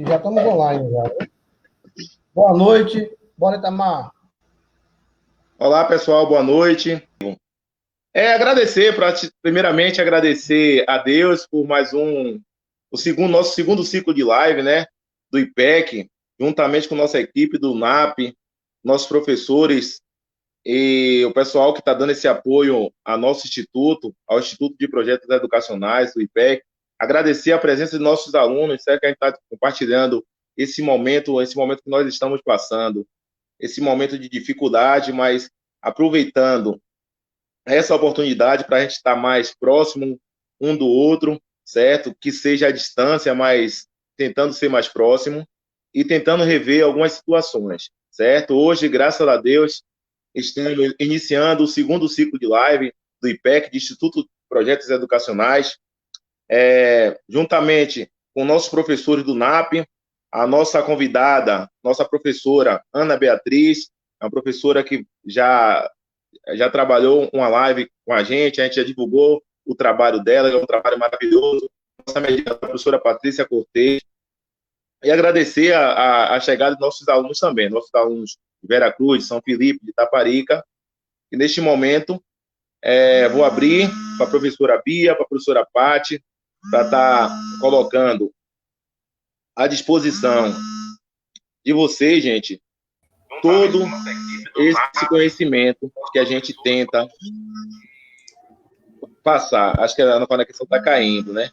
que já estamos online já, né? Boa noite, Itamar. Olá, pessoal, boa noite. Primeiramente, agradecer a Deus por mais nosso segundo ciclo de live, né, do IPEC, juntamente com nossa equipe do NAP, nossos professores e o pessoal que está dando esse apoio ao nosso instituto, ao Instituto de Projetos Educacionais do IPEC. Agradecer a presença de nossos alunos, certo? Que a gente está compartilhando esse momento que nós estamos passando, esse momento de dificuldade, mas aproveitando essa oportunidade para a gente estar mais próximo um do outro, certo? Que seja à distância, mas tentando ser mais próximo e tentando rever algumas situações, certo? Hoje, graças a Deus, estamos iniciando o segundo ciclo de live do IPEC, de Instituto de Projetos Educacionais, juntamente com nossos professores do NAP, a nossa convidada, nossa professora Ana Beatriz, uma professora que já trabalhou uma live com a gente já divulgou o trabalho dela, é um trabalho maravilhoso. Nossa mediadora, a professora Patrícia Cortez. E agradecer a chegada de nossos alunos também, nossos alunos de Veracruz, de São Felipe, de Itaparica. E neste momento, vou abrir para a professora Bia, para a professora Pati, para estar colocando à disposição de vocês, gente, todo esse conhecimento que a gente tenta passar. Acho que a conexão está caindo, né?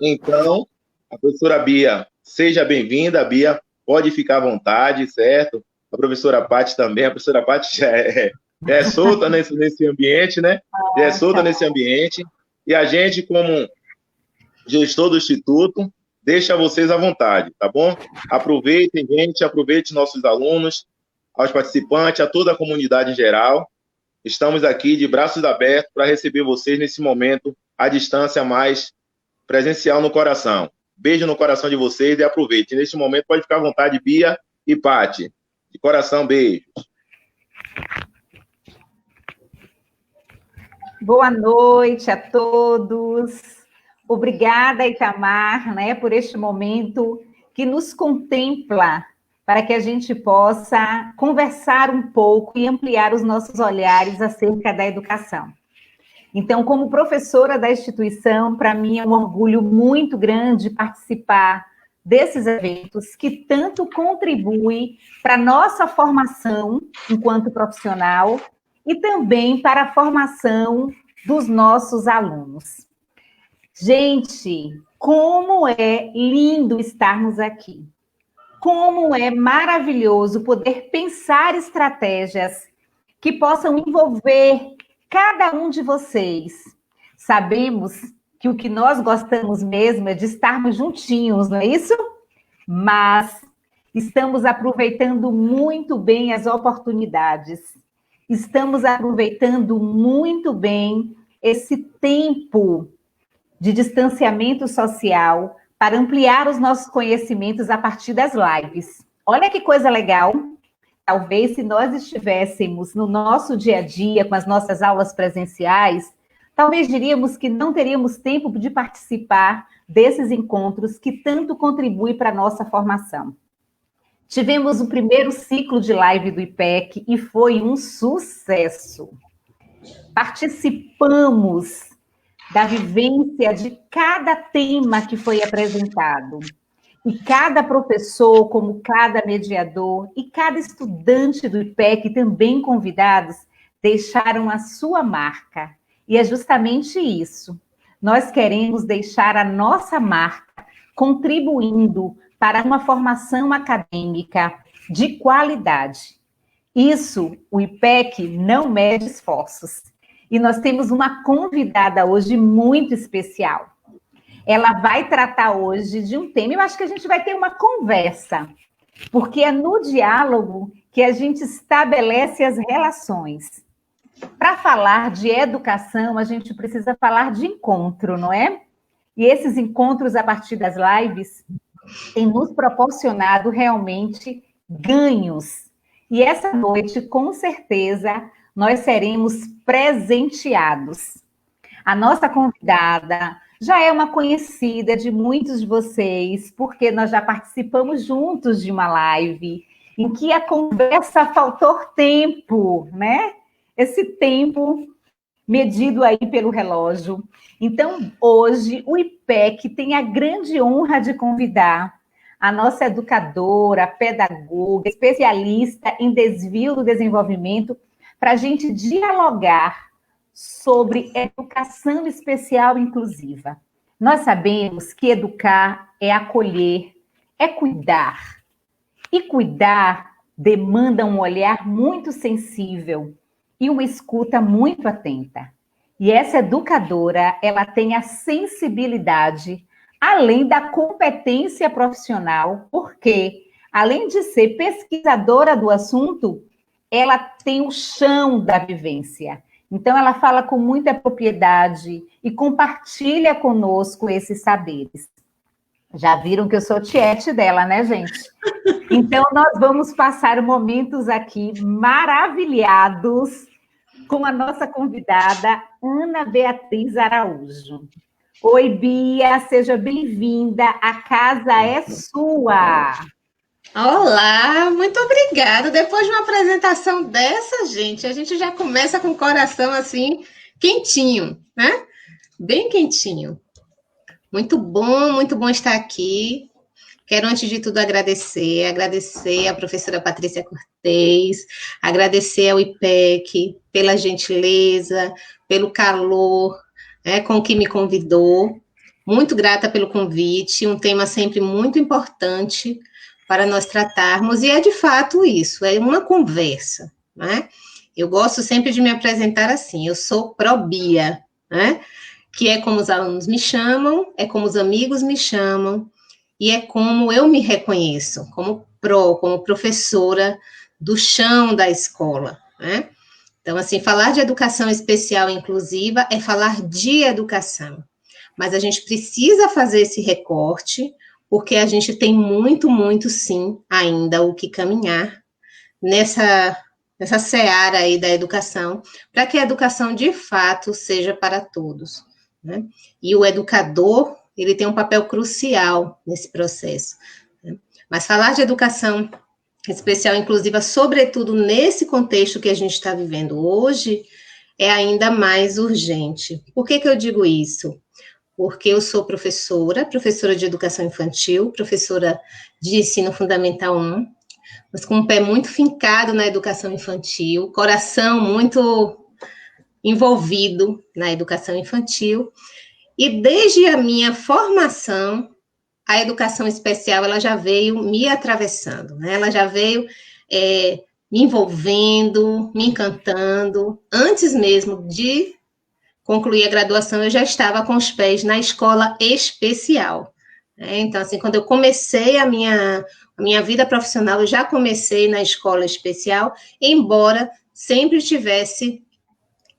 Então, a professora Bia, seja bem-vinda, Bia, pode ficar à vontade, certo? A professora Pati também, a professora Pati já é solta nesse ambiente, né? Já é solta nesse ambiente. E a gente, como gestor do Instituto, deixa vocês à vontade, tá bom? Aproveitem, gente, aproveite nossos alunos, aos participantes, a toda a comunidade em geral. Estamos aqui de braços abertos para receber vocês nesse momento, à distância, mais presencial no coração. Beijo no coração de vocês e aproveitem. Neste momento, pode ficar à vontade, Bia e Pati. De coração, beijos. Boa noite a todos. Obrigada, Itamar, né, por este momento que nos contempla para que a gente possa conversar um pouco e ampliar os nossos olhares acerca da educação. Então, como professora da instituição, para mim é um orgulho muito grande participar desses eventos que tanto contribuem para a nossa formação enquanto profissional e também para a formação dos nossos alunos. Gente, como é lindo estarmos aqui. Como é maravilhoso poder pensar estratégias que possam envolver cada um de vocês. Sabemos que o que nós gostamos mesmo é de estarmos juntinhos, não é isso? Mas estamos aproveitando muito bem as oportunidades. Estamos aproveitando muito bem esse tempo de distanciamento social para ampliar os nossos conhecimentos a partir das lives. Olha que coisa legal! Talvez se nós estivéssemos no nosso dia a dia, com as nossas aulas presenciais, talvez diríamos que não teríamos tempo de participar desses encontros que tanto contribuem para a nossa formação. Tivemos o primeiro ciclo de live do IPEC e foi um sucesso. Participamos da vivência de cada tema que foi apresentado. E cada professor, como cada mediador, e cada estudante do IPEC, também convidados, deixaram a sua marca. E é justamente isso. Nós queremos deixar a nossa marca, contribuindo para uma formação acadêmica de qualidade. Isso, o IPEC não mede esforços. E nós temos uma convidada hoje muito especial. Ela vai tratar hoje de um tema, eu acho que a gente vai ter uma conversa, porque é no diálogo que a gente estabelece as relações. Para falar de educação, a gente precisa falar de encontro, não é? E esses encontros, a partir das lives, têm nos proporcionado realmente ganhos. E essa noite, com certeza, nós seremos presenteados. A nossa convidada já é uma conhecida de muitos de vocês, porque nós já participamos juntos de uma live em que a conversa faltou tempo, né? Esse tempo medido aí pelo relógio. Então, hoje, o IPEC tem a grande honra de convidar a nossa educadora, pedagoga, especialista em desvio do desenvolvimento, para a gente dialogar sobre educação especial inclusiva. Nós sabemos que educar é acolher, é cuidar. E cuidar demanda um olhar muito sensível e uma escuta muito atenta. E essa educadora, ela tem a sensibilidade, além da competência profissional, porque, além de ser pesquisadora do assunto, ela tem o chão da vivência. Então, ela fala com muita propriedade e compartilha conosco esses saberes. Já viram que eu sou tiete dela, né, gente? Então, nós vamos passar momentos aqui maravilhados com a nossa convidada, Ana Beatriz Araújo. Oi, Bia, seja bem-vinda. A casa é sua. Olá, muito obrigada. Depois de uma apresentação dessa, gente, a gente já começa com o coração assim, quentinho, né? Bem quentinho. Muito bom estar aqui. Quero, antes de tudo, agradecer à professora Patrícia Cortez, agradecer ao IPEC pela gentileza, pelo calor, né, com que me convidou. Muito grata pelo convite, um tema sempre muito importante para nós tratarmos, e é de fato isso, é uma conversa, né? Eu gosto sempre de me apresentar assim, eu sou pró-Bia, né? Que é como os alunos me chamam, é como os amigos me chamam, e é como eu me reconheço, como como professora do chão da escola, né? Então, assim, falar de educação especial e inclusiva é falar de educação, mas a gente precisa fazer esse recorte, porque a gente tem muito, sim, ainda o que caminhar nessa seara aí da educação, para que a educação, de fato, seja para todos, né? E o educador, ele tem um papel crucial nesse processo, né? Mas falar de educação especial e inclusiva, sobretudo nesse contexto que a gente está vivendo hoje, é ainda mais urgente. Por que eu digo isso? Porque eu sou professora de educação infantil, professora de ensino fundamental 1, mas com um pé muito fincado na educação infantil, coração muito envolvido na educação infantil, e desde a minha formação, a educação especial ela já veio me atravessando, né? Ela já veio me envolvendo, me encantando. Antes mesmo de concluir a graduação, eu já estava com os pés na escola especial, né? Então, assim, quando eu comecei a minha vida profissional, eu já comecei na escola especial, embora sempre estivesse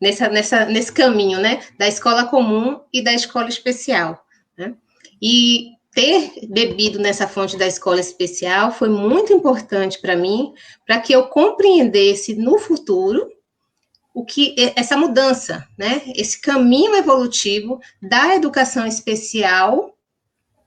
nesse caminho, né, da escola comum e da escola especial, né? E ter bebido nessa fonte da escola especial foi muito importante para mim, para que eu compreendesse no futuro o que essa mudança, né, esse caminho evolutivo da educação especial,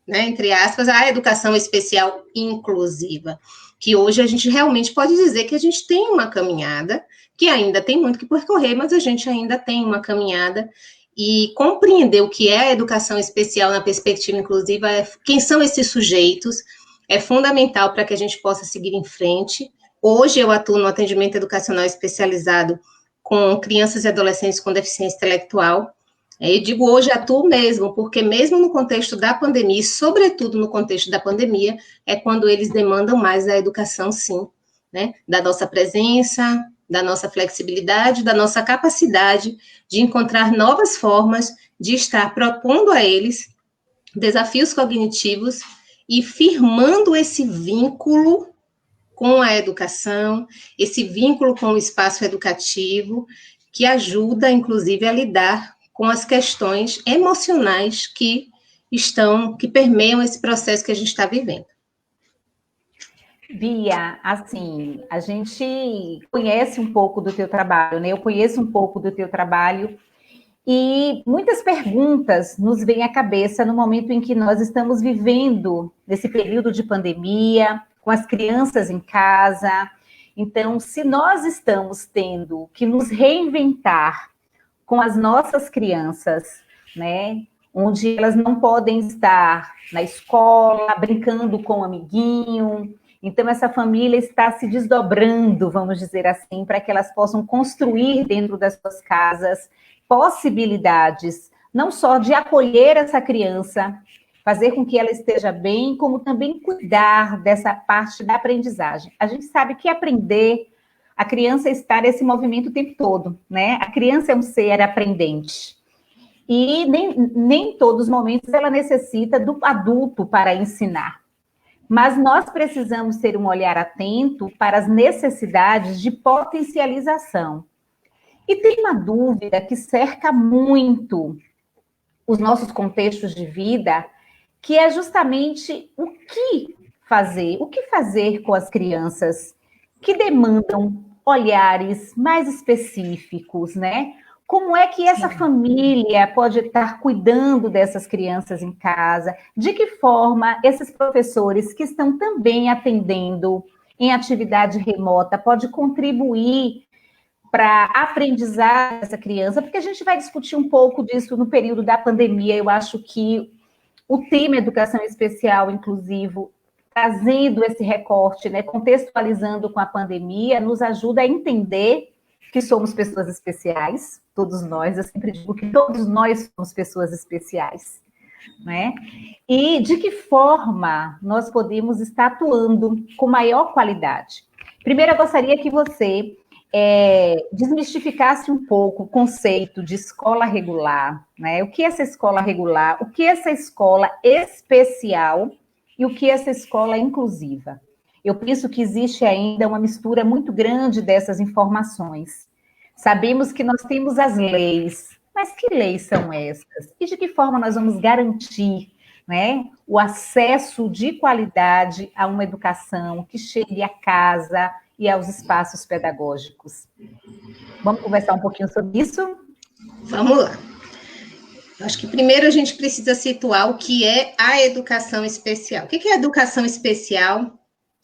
né, entre aspas, a educação especial inclusiva, que hoje a gente realmente pode dizer que a gente tem uma caminhada, que ainda tem muito que percorrer, mas a gente ainda tem uma caminhada, e compreender o que é a educação especial na perspectiva inclusiva, quem são esses sujeitos, é fundamental para que a gente possa seguir em frente. Hoje eu atuo no atendimento educacional especializado com crianças e adolescentes com deficiência intelectual. Eu digo hoje atuo mesmo, porque mesmo no contexto da pandemia, e sobretudo no contexto da pandemia, é quando eles demandam mais da educação, sim, né? Da nossa presença, da nossa flexibilidade, da nossa capacidade de encontrar novas formas de estar propondo a eles desafios cognitivos e firmando esse vínculo com a educação, esse vínculo com o espaço educativo, que ajuda, inclusive, a lidar com as questões emocionais que permeiam esse processo que a gente está vivendo. Bia, assim, a gente conhece um pouco do teu trabalho, né? Eu conheço um pouco do teu trabalho E muitas perguntas nos vêm à cabeça no momento em que nós estamos vivendo nesse período de pandemia, com as crianças em casa. Então, se nós estamos tendo que nos reinventar com as nossas crianças, né, onde elas não podem estar na escola, brincando com o amiguinho. Então, essa família está se desdobrando, vamos dizer assim, para que elas possam construir dentro das suas casas possibilidades, não só de acolher essa criança, fazer com que ela esteja bem, como também cuidar dessa parte da aprendizagem. A gente sabe que aprender, a criança está nesse movimento o tempo todo, né? A criança é um ser aprendente. E nem todos os momentos ela necessita do adulto para ensinar. Mas nós precisamos ter um olhar atento para as necessidades de potencialização. E tem uma dúvida que cerca muito os nossos contextos de vida, que é justamente o que fazer com as crianças que demandam olhares mais específicos, né? Como é que essa família pode estar cuidando dessas crianças em casa? De que forma esses professores que estão também atendendo em atividade remota pode contribuir para aprendizar essa criança? Porque a gente vai discutir um pouco disso no período da pandemia. Eu acho que o tema educação especial inclusivo, trazendo esse recorte, né, contextualizando com a pandemia, nos ajuda a entender que somos pessoas especiais, todos nós. Eu sempre digo que todos nós somos pessoas especiais, né? E de que forma nós podemos estar atuando com maior qualidade. Primeiro, eu gostaria que você desmistificasse um pouco o conceito de escola regular, né? O que é essa escola regular? O que é essa escola especial? E o que é essa escola inclusiva? Eu penso que existe ainda uma mistura muito grande dessas informações. Sabemos que nós temos as leis, mas que leis são essas? E de que forma nós vamos garantir, né, o acesso de qualidade a uma educação que chegue à casa e aos espaços pedagógicos? Vamos conversar um pouquinho sobre isso? Vamos lá. Acho que primeiro a gente precisa situar o que é a educação especial. O que é a educação especial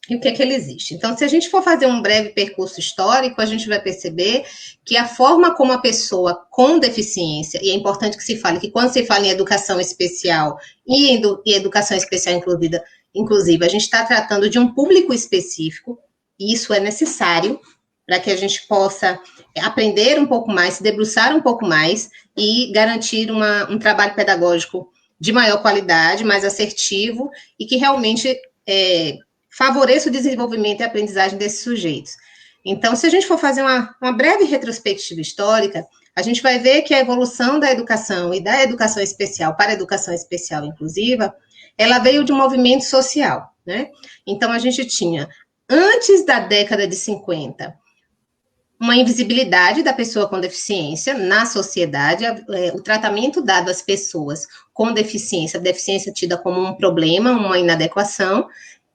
e o que é que ele existe? Então, se a gente for fazer um breve percurso histórico, a gente vai perceber que a forma como a pessoa com deficiência, e é importante que se fale que quando se fala em educação especial e educação especial inclusive, a gente está tratando de um público específico, e isso é necessário para que a gente possa aprender um pouco mais, se debruçar um pouco mais e garantir um trabalho pedagógico de maior qualidade, mais assertivo e que realmente favoreça o desenvolvimento e a aprendizagem desses sujeitos. Então, se a gente for fazer uma breve retrospectiva histórica, a gente vai ver que a evolução da educação e da educação especial para a educação especial inclusiva, ela veio de um movimento social, né? Então, a gente tinha, antes da década de 50, uma invisibilidade da pessoa com deficiência na sociedade, o tratamento dado às pessoas com deficiência tida como um problema, uma inadequação,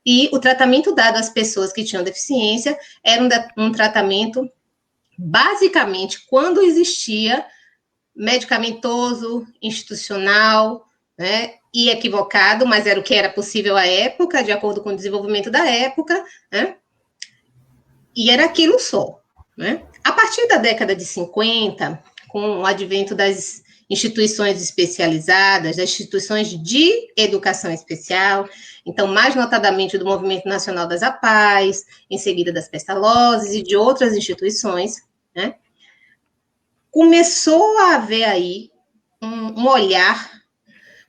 e o tratamento dado às pessoas que tinham deficiência era um tratamento, basicamente, quando existia medicamentoso, institucional, né, e equivocado, mas era o que era possível à época, de acordo com o desenvolvimento da época, né, e era aquilo só. Né? A partir da década de 50, com o advento das instituições especializadas, das instituições de educação especial, então, mais notadamente do Movimento Nacional das APAES, em seguida das Pestalozes e de outras instituições, né? Começou a haver aí um olhar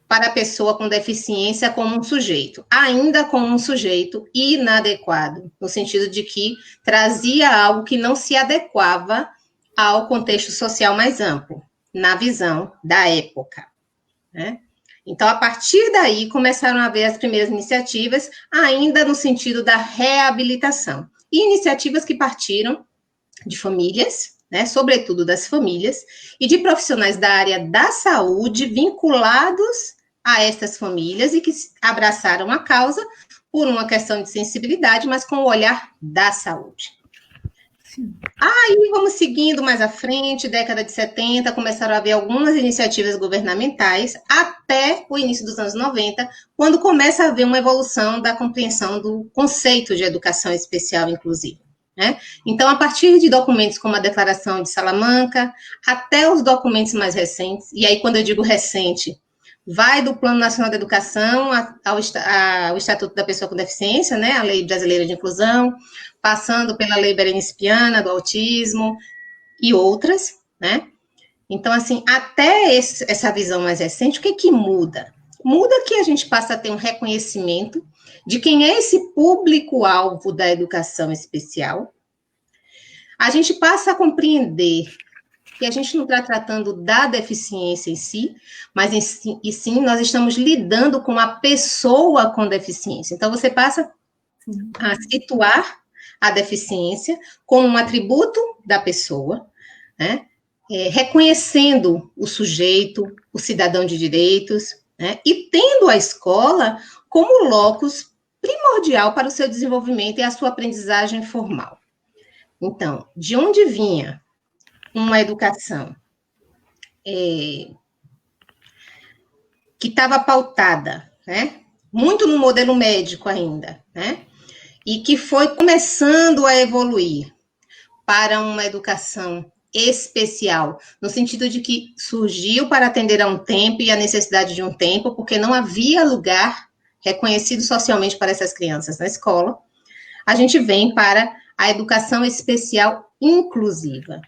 para a pessoa com deficiência como um sujeito, ainda como um sujeito inadequado, no sentido de que trazia algo que não se adequava ao contexto social mais amplo, na visão da época, né? Então, a partir daí, começaram a haver as primeiras iniciativas, ainda no sentido da reabilitação, e iniciativas que partiram de famílias, né, sobretudo das famílias, e de profissionais da área da saúde vinculados a estas famílias e que abraçaram a causa por uma questão de sensibilidade, mas com o olhar da saúde. Aí vamos seguindo mais à frente, década de 70, começaram a haver algumas iniciativas governamentais, até o início dos anos 90, quando começa a haver uma evolução da compreensão do conceito de educação especial inclusiva. Né? Então, a partir de documentos como a Declaração de Salamanca, até os documentos mais recentes, e aí quando eu digo recente, vai do Plano Nacional de Educação ao Estatuto da Pessoa com Deficiência, né, a Lei Brasileira de Inclusão, passando pela Lei Berenice Piana, do autismo, e outras, né? Então, assim, até essa visão mais recente, o que muda? Muda que a gente passa a ter um reconhecimento de quem é esse público-alvo da educação especial. A gente passa a compreender que a gente não está tratando da deficiência em si, mas e sim nós estamos lidando com a pessoa com deficiência. Então, você passa a situar a deficiência como um atributo da pessoa, né? Reconhecendo o sujeito, o cidadão de direitos, né? E tendo a escola como locus primordial para o seu desenvolvimento e a sua aprendizagem formal. Então, de onde vinha uma educação que estava pautada, né, muito no modelo médico ainda, né, e que foi começando a evoluir para uma educação especial, no sentido de que surgiu para atender a um tempo e a necessidade de um tempo, porque não havia lugar reconhecido socialmente para essas crianças na escola, a gente vem para a educação especial inclusiva,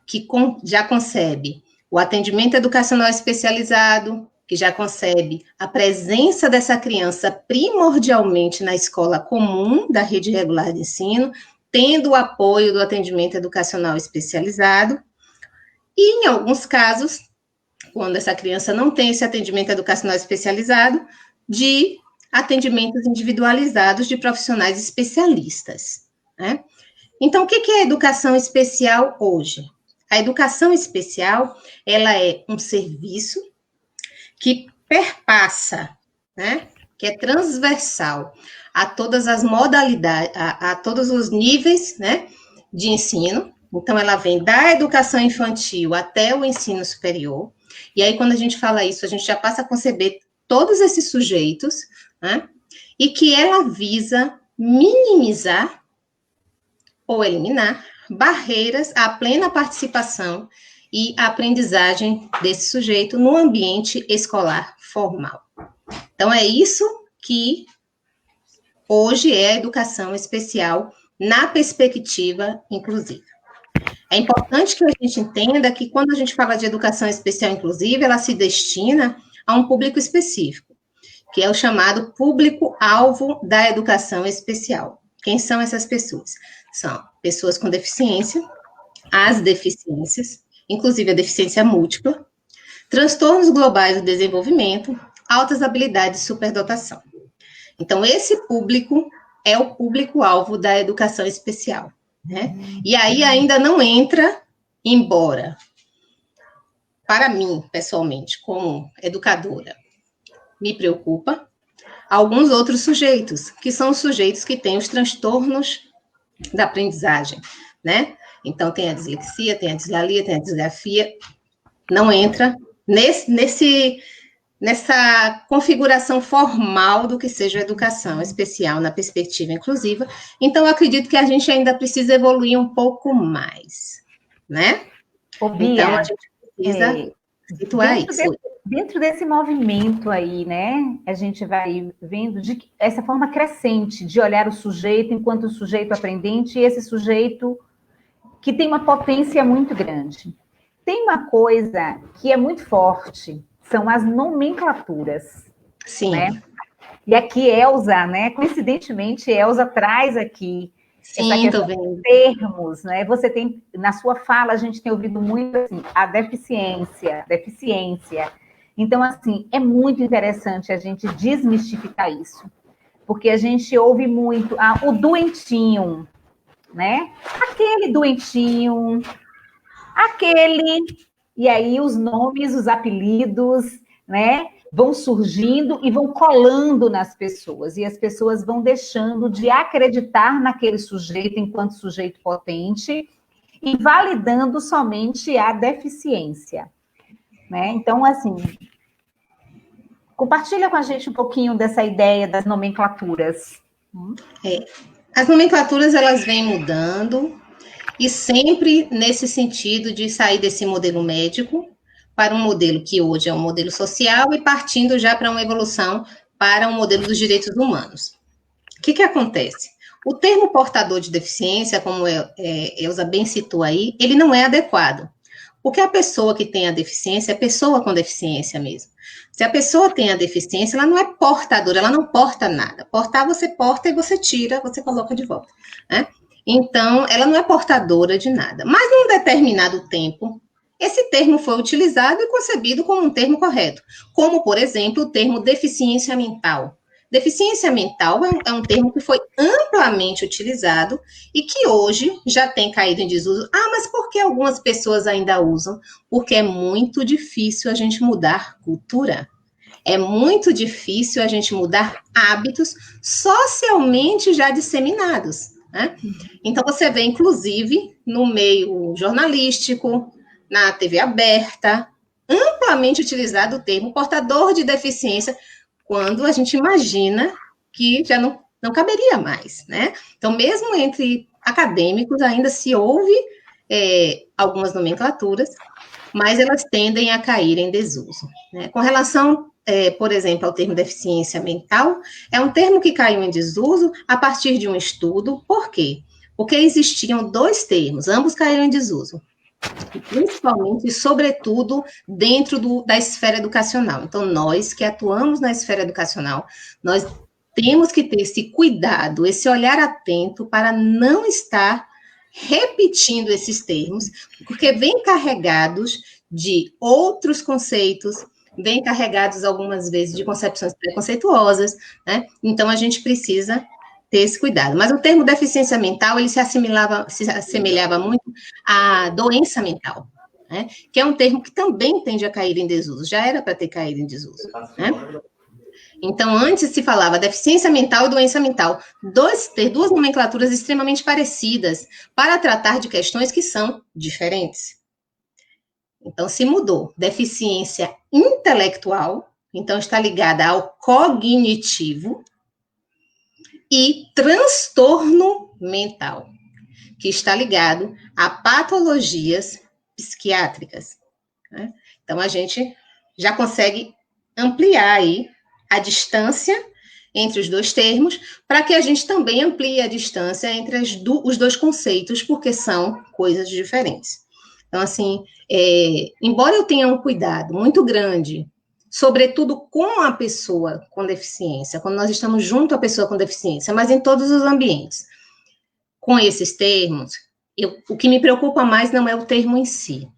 que já concebe o atendimento educacional especializado, que já concebe a presença dessa criança primordialmente na escola comum da rede regular de ensino, tendo o apoio do atendimento educacional especializado, e, em alguns casos, quando essa criança não tem esse atendimento educacional especializado, de atendimentos individualizados de profissionais especialistas, né? Então, o que é a educação especial hoje? A educação especial, ela é um serviço que perpassa, né, que é transversal a todas as modalidades, a todos os níveis, né, de ensino. Então, ela vem da educação infantil até o ensino superior. E aí, quando a gente fala isso, a gente já passa a conceber todos esses sujeitos, né, e que ela visa minimizar ou eliminar barreiras à plena participação e aprendizagem desse sujeito no ambiente escolar formal. Então, é isso que hoje é a educação especial na perspectiva inclusiva. É importante que a gente entenda que quando a gente fala de educação especial inclusiva, ela se destina a um público específico, que é o chamado público-alvo da educação especial. Quem são essas pessoas? São pessoas com deficiência, as deficiências, inclusive a deficiência múltipla, transtornos globais do desenvolvimento, altas habilidades e superdotação. Então, esse público é o público-alvo da educação especial, né? E aí ainda não entra, embora, para mim, pessoalmente, como educadora, me preocupa, alguns outros sujeitos, que são os sujeitos que têm os transtornos da aprendizagem, né? Então, tem a dislexia, tem a dislalia, tem a disgrafia, não entra nessa configuração formal do que seja a educação especial na perspectiva inclusiva. Então, eu acredito que a gente ainda precisa evoluir um pouco mais, né? Bia, então, a gente precisa situar isso. Dentro desse movimento aí, né, a gente vai vendo essa forma crescente de olhar o sujeito enquanto sujeito aprendente e esse sujeito que tem uma potência muito grande. Tem uma coisa que é muito forte, são as nomenclaturas. Sim. Né? E aqui, Elza, né, coincidentemente, Elza traz aqui essa questão de termos, né? Você tem, na sua fala, a gente tem ouvido muito assim, a deficiência. Então, assim, é muito interessante a gente desmistificar isso, porque a gente ouve muito o doentinho, né? Aquele doentinho, aquele, e aí os nomes, os apelidos, né? vão surgindo e vão colando nas pessoas, e as pessoas vão deixando de acreditar naquele sujeito enquanto sujeito potente e validando somente a deficiência, né? Então, assim, compartilha com a gente um pouquinho dessa ideia das nomenclaturas. As nomenclaturas, elas vêm mudando, e sempre nesse sentido de sair desse modelo médico para um modelo que hoje é um modelo social e partindo já para uma evolução para um modelo dos direitos humanos. O que acontece? O termo portador de deficiência, como Elza bem citou aí, ele não é adequado, porque a pessoa que tem a deficiência é pessoa com deficiência mesmo. Se a pessoa tem a deficiência, ela não é portadora, ela não porta nada. Portar, você porta e você tira, você coloca de volta, né? Então, ela não é portadora de nada. Mas, num determinado tempo, esse termo foi utilizado e concebido como um termo correto, como, por exemplo, o termo deficiência mental. Deficiência mental é um termo que foi amplamente utilizado e que hoje já tem caído em desuso. Ah, mas por que algumas pessoas ainda usam? Porque é muito difícil a gente mudar cultura. É muito difícil a gente mudar hábitos socialmente já disseminados, né? Então, você vê, inclusive, no meio jornalístico, na TV aberta, amplamente utilizado o termo portador de deficiência, quando a gente imagina que já não caberia mais, né? Então, mesmo entre acadêmicos, ainda se ouve algumas nomenclaturas, mas elas tendem a cair em desuso, né? Com relação, por exemplo, ao termo deficiência mental, é um termo que caiu em desuso a partir de um estudo. Por quê? Porque existiam dois termos, ambos caíram em desuso, principalmente e sobretudo dentro da esfera educacional. Então, nós que atuamos na esfera educacional, nós temos que ter esse cuidado, esse olhar atento para não estar repetindo esses termos, porque vêm carregados de outros conceitos, vêm carregados algumas vezes de concepções preconceituosas, né? Então, a gente precisa ter esse cuidado. Mas o termo deficiência mental, ele se assemelhava muito à doença mental, né? Que é um termo que também tende a cair em desuso, já era para ter caído em desuso, né? Então, antes se falava deficiência mental e doença mental, duas nomenclaturas extremamente parecidas para tratar de questões que são diferentes. Então, se mudou. Deficiência intelectual, então está ligada ao cognitivo, e transtorno mental, que está ligado a patologias psiquiátricas, né? Então, a gente já consegue ampliar aí a distância entre os dois termos, para que a gente também amplie a distância entre os dois conceitos, porque são coisas diferentes. Então, assim, embora eu tenha um cuidado muito grande, sobretudo com a pessoa com deficiência, quando nós estamos junto à pessoa com deficiência, mas em todos os ambientes, com esses termos, o que me preocupa mais não é o termo em si.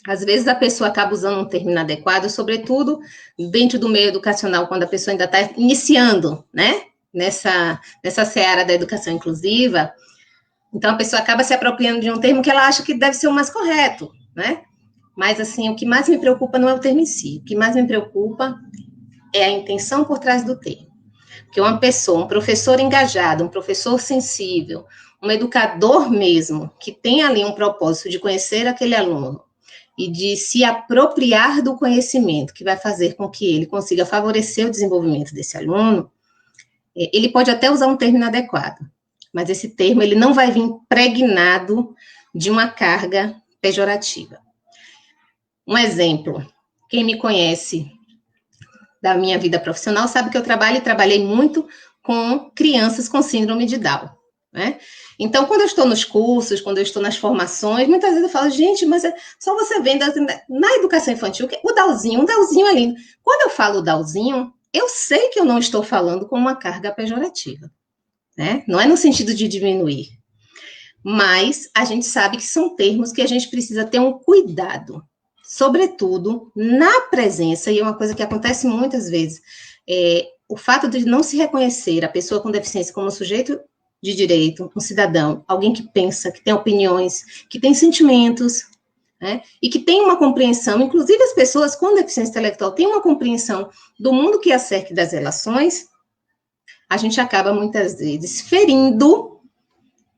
Às vezes a pessoa acaba usando um termo inadequado, sobretudo dentro do meio educacional, quando a pessoa ainda está iniciando, né, nessa seara da educação inclusiva. Então, a pessoa acaba se apropriando de um termo que ela acha que deve ser o mais correto, né? Mas, assim, o que mais me preocupa não é o termo em si. O que mais me preocupa é a intenção por trás do termo. Porque uma pessoa, um professor engajado, um professor sensível, um educador mesmo, que tem ali um propósito de conhecer aquele aluno e de se apropriar do conhecimento, que vai fazer com que ele consiga favorecer o desenvolvimento desse aluno, ele pode até usar um termo inadequado, mas esse termo ele não vai vir impregnado de uma carga pejorativa. Um exemplo, quem me conhece da minha vida profissional sabe que eu trabalhei muito com crianças com síndrome de Down, né? Então, quando eu estou nos cursos, quando eu estou nas formações, muitas vezes eu falo, gente, mas só você vendo na educação infantil, o Dowzinho é lindo. Quando eu falo Dowzinho, eu sei que eu não estou falando com uma carga pejorativa, né? Não é no sentido de diminuir, mas a gente sabe que são termos que a gente precisa ter um cuidado, sobretudo na presença, e é uma coisa que acontece muitas vezes, o fato de não se reconhecer a pessoa com deficiência como sujeito de direito, um cidadão, alguém que pensa, que tem opiniões, que tem sentimentos, né? E que tem uma compreensão, inclusive as pessoas com deficiência intelectual têm uma compreensão do mundo que a cerca das relações, a gente acaba muitas vezes ferindo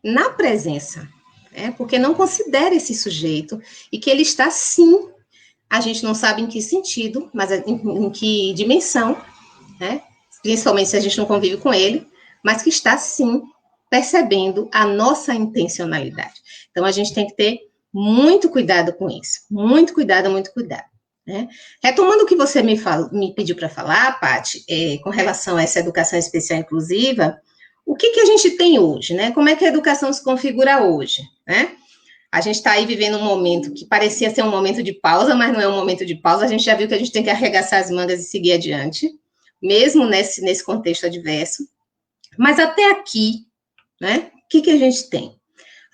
na presença, né? Porque não considera esse sujeito e que ele está, sim, a gente não sabe em que sentido, mas em que dimensão, né? Principalmente se a gente não convive com ele, mas que está, sim, percebendo a nossa intencionalidade. Então, a gente tem que ter muito cuidado com isso. Muito cuidado, né? Retomando o que você me pediu para falar, Paty, com relação a essa educação especial inclusiva, o que a gente tem hoje, né? Como é que a educação se configura hoje, né? A gente está aí vivendo um momento que parecia ser um momento de pausa, mas não é um momento de pausa. A gente já viu que a gente tem que arregaçar as mangas e seguir adiante, mesmo nesse contexto adverso. Mas até aqui, né, o que a gente tem?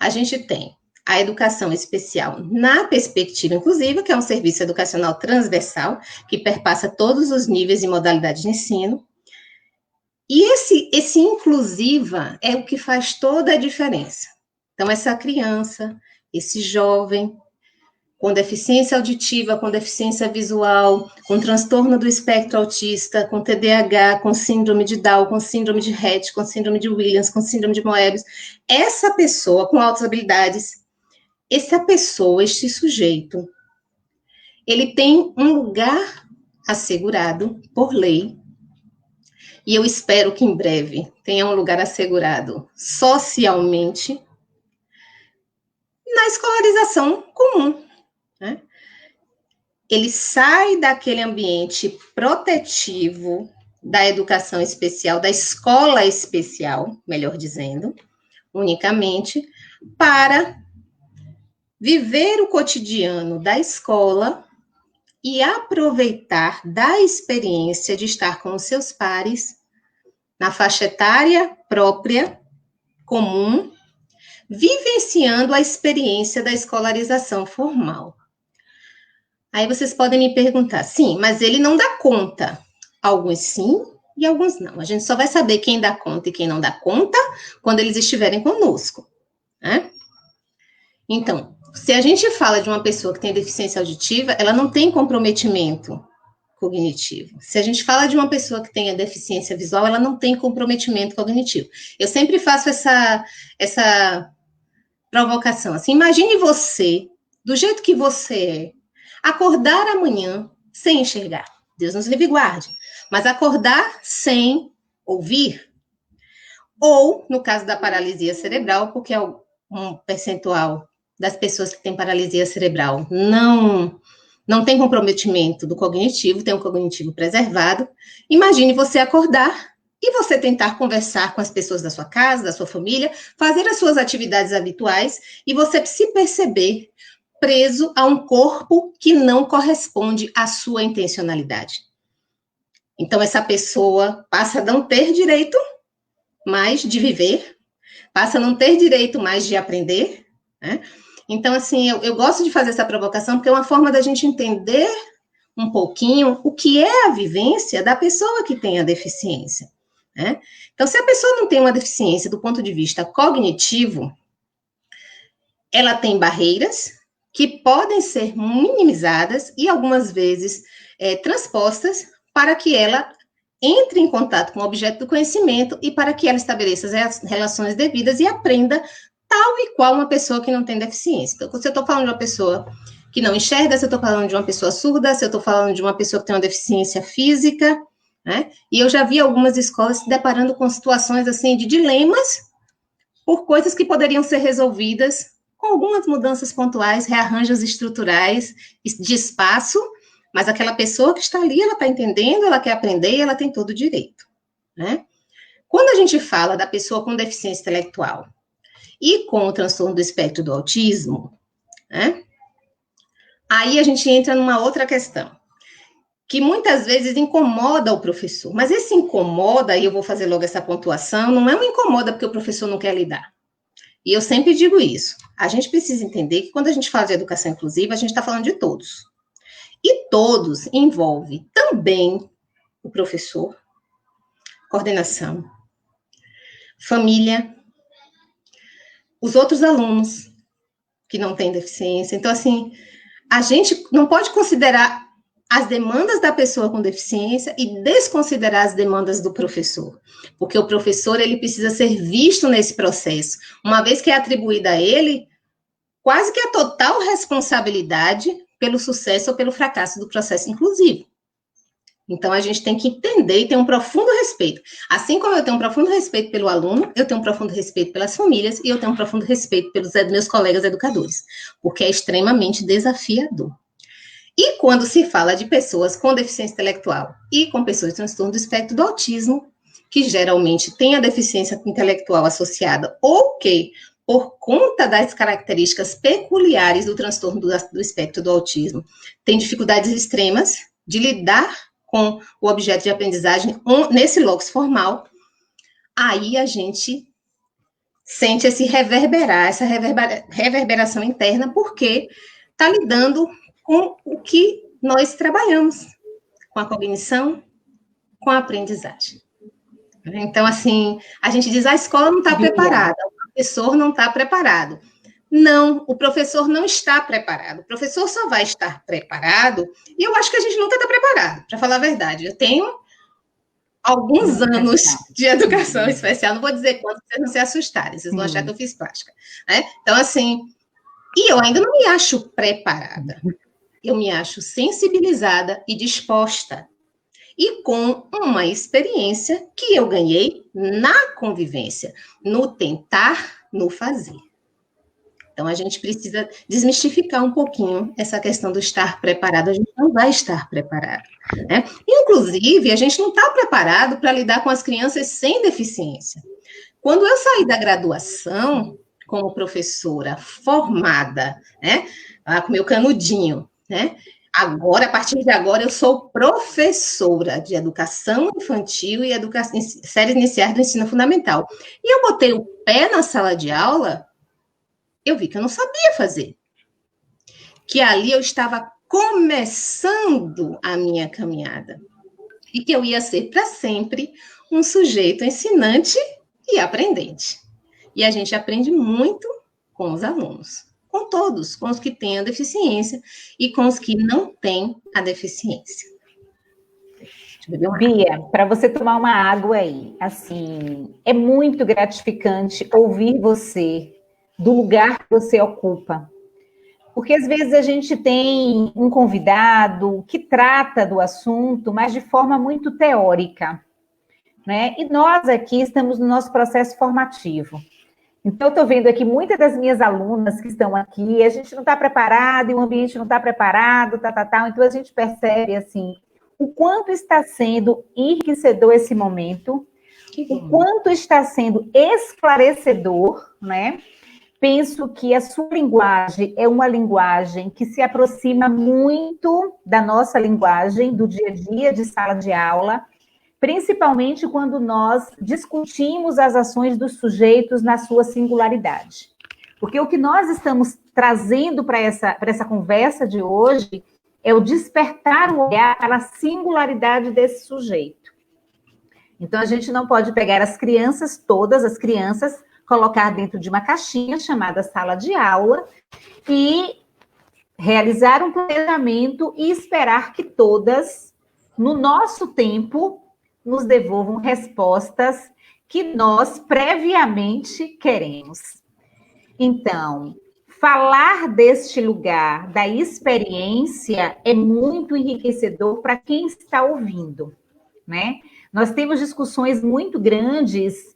A gente tem a educação especial na perspectiva inclusiva, que é um serviço educacional transversal, que perpassa todos os níveis e modalidades de ensino. E esse inclusiva é o que faz toda a diferença. Então, essa criança, esse jovem, com deficiência auditiva, com deficiência visual, com transtorno do espectro autista, com TDAH, com síndrome de Down, com síndrome de Rett, com síndrome de Williams, com síndrome de Moebius, essa pessoa com altas habilidades, este sujeito, ele tem um lugar assegurado por lei, e eu espero que em breve tenha um lugar assegurado socialmente na escolarização comum, né? Ele sai daquele ambiente protetivo da educação especial, da escola especial, melhor dizendo, unicamente, para viver o cotidiano da escola e aproveitar da experiência de estar com os seus pares na faixa etária própria, comum, vivenciando a experiência da escolarização formal. Aí vocês podem me perguntar, sim, mas ele não dá conta. Alguns sim e alguns não. A gente só vai saber quem dá conta e quem não dá conta quando eles estiverem conosco, né? Então, se a gente fala de uma pessoa que tem deficiência auditiva, ela não tem comprometimento cognitivo. Se a gente fala de uma pessoa que tenha deficiência visual, ela não tem comprometimento cognitivo. Eu sempre faço essa provocação. Assim, imagine você, do jeito que você é, acordar amanhã sem enxergar. Deus nos livre e guarde. Mas acordar sem ouvir. Ou, no caso da paralisia cerebral, porque é um percentual das pessoas que têm paralisia cerebral não tem comprometimento do cognitivo, tem um cognitivo preservado. Imagine você acordar e você tentar conversar com as pessoas da sua casa, da sua família, fazer as suas atividades habituais e você se perceber preso a um corpo que não corresponde à sua intencionalidade. Então, essa pessoa passa a não ter direito mais de viver, passa a não ter direito mais de aprender, né? Então, assim, eu gosto de fazer essa provocação porque é uma forma da gente entender um pouquinho o que é a vivência da pessoa que tem a deficiência, né? Então, se a pessoa não tem uma deficiência do ponto de vista cognitivo, ela tem barreiras que podem ser minimizadas e algumas vezes transpostas para que ela entre em contato com o objeto do conhecimento e para que ela estabeleça as relações devidas e aprenda tal e qual uma pessoa que não tem deficiência. Então, se eu estou falando de uma pessoa que não enxerga, se eu estou falando de uma pessoa surda, se eu estou falando de uma pessoa que tem uma deficiência física, né? E eu já vi algumas escolas se deparando com situações, assim, de dilemas por coisas que poderiam ser resolvidas com algumas mudanças pontuais, rearranjos estruturais de espaço, mas aquela pessoa que está ali, ela está entendendo, ela quer aprender e ela tem todo o direito, né? Quando a gente fala da pessoa com deficiência intelectual e com o transtorno do espectro do autismo, né? Aí a gente entra numa outra questão, que muitas vezes incomoda o professor. Mas esse incomoda, e eu vou fazer logo essa pontuação, não é um incomoda porque o professor não quer lidar. E eu sempre digo isso. A gente precisa entender que quando a gente fala de educação inclusiva, a gente está falando de todos. E todos envolve também o professor, coordenação, família, os outros alunos que não têm deficiência. Então, assim, a gente não pode considerar as demandas da pessoa com deficiência e desconsiderar as demandas do professor, porque o professor, ele precisa ser visto nesse processo, uma vez que é atribuída a ele quase que a total responsabilidade pelo sucesso ou pelo fracasso do processo inclusivo. Então, a gente tem que entender e ter um profundo respeito. Assim como eu tenho um profundo respeito pelo aluno, eu tenho um profundo respeito pelas famílias e eu tenho um profundo respeito pelos meus colegas educadores, porque é extremamente desafiador. E quando se fala de pessoas com deficiência intelectual e com pessoas de transtorno do espectro do autismo, que geralmente têm a deficiência intelectual associada ou que, por conta das características peculiares do transtorno do espectro do autismo, têm dificuldades extremas de lidar com o objeto de aprendizagem nesse locus formal, aí a gente sente esse reverberar, essa reverberação interna, porque está lidando com o que nós trabalhamos, com a cognição, com a aprendizagem. Então, assim, a gente diz, a escola não está preparada, o professor não está preparado. Não, o professor não está preparado. O professor só vai estar preparado, e eu acho que a gente nunca está preparado, para falar a verdade. Eu tenho alguns anos de educação especial, não vou dizer quanto, para vocês não se assustarem, vocês vão achar que eu fiz plástica. Né? Então, assim, e eu ainda não me acho preparada. Eu me acho sensibilizada e disposta. E com uma experiência que eu ganhei na convivência, no tentar, no fazer. Então, a gente precisa desmistificar um pouquinho essa questão do estar preparado. A gente não vai estar preparado. Né? Inclusive, a gente não está preparado para lidar com as crianças sem deficiência. Quando eu saí da graduação, como professora formada, né, com meu canudinho, né, agora, a partir de agora, eu sou professora de educação infantil e séries iniciais do ensino fundamental. E eu botei o pé na sala de aula, eu vi que eu não sabia fazer. Que ali eu estava começando a minha caminhada. E que eu ia ser para sempre um sujeito ensinante e aprendente. E a gente aprende muito com os alunos. Com todos, com os que têm a deficiência e com os que não têm a deficiência. Bia, para você tomar uma água aí, assim, é muito gratificante ouvir você do lugar que você ocupa. Porque às vezes a gente tem um convidado que trata do assunto, mas de forma muito teórica, né? E nós aqui estamos no nosso processo formativo. Então, eu estou vendo aqui muitas das minhas alunas que estão aqui, a gente não está preparado, e o ambiente não está preparado, então a gente percebe, assim, o quanto está sendo enriquecedor esse momento, o quanto está sendo esclarecedor, né? Penso que a sua linguagem é uma linguagem que se aproxima muito da nossa linguagem, do dia a dia de sala de aula, principalmente quando nós discutimos as ações dos sujeitos na sua singularidade. Porque o que nós estamos trazendo para essa conversa de hoje é o despertar o olhar para a singularidade desse sujeito. Então, a gente não pode pegar as crianças, todas as crianças, colocar dentro de uma caixinha chamada sala de aula e realizar um planejamento e esperar que todas, no nosso tempo, nos devolvam respostas que nós previamente queremos. Então, falar deste lugar, da experiência, é muito enriquecedor para quem está ouvindo, né? Nós temos discussões muito grandes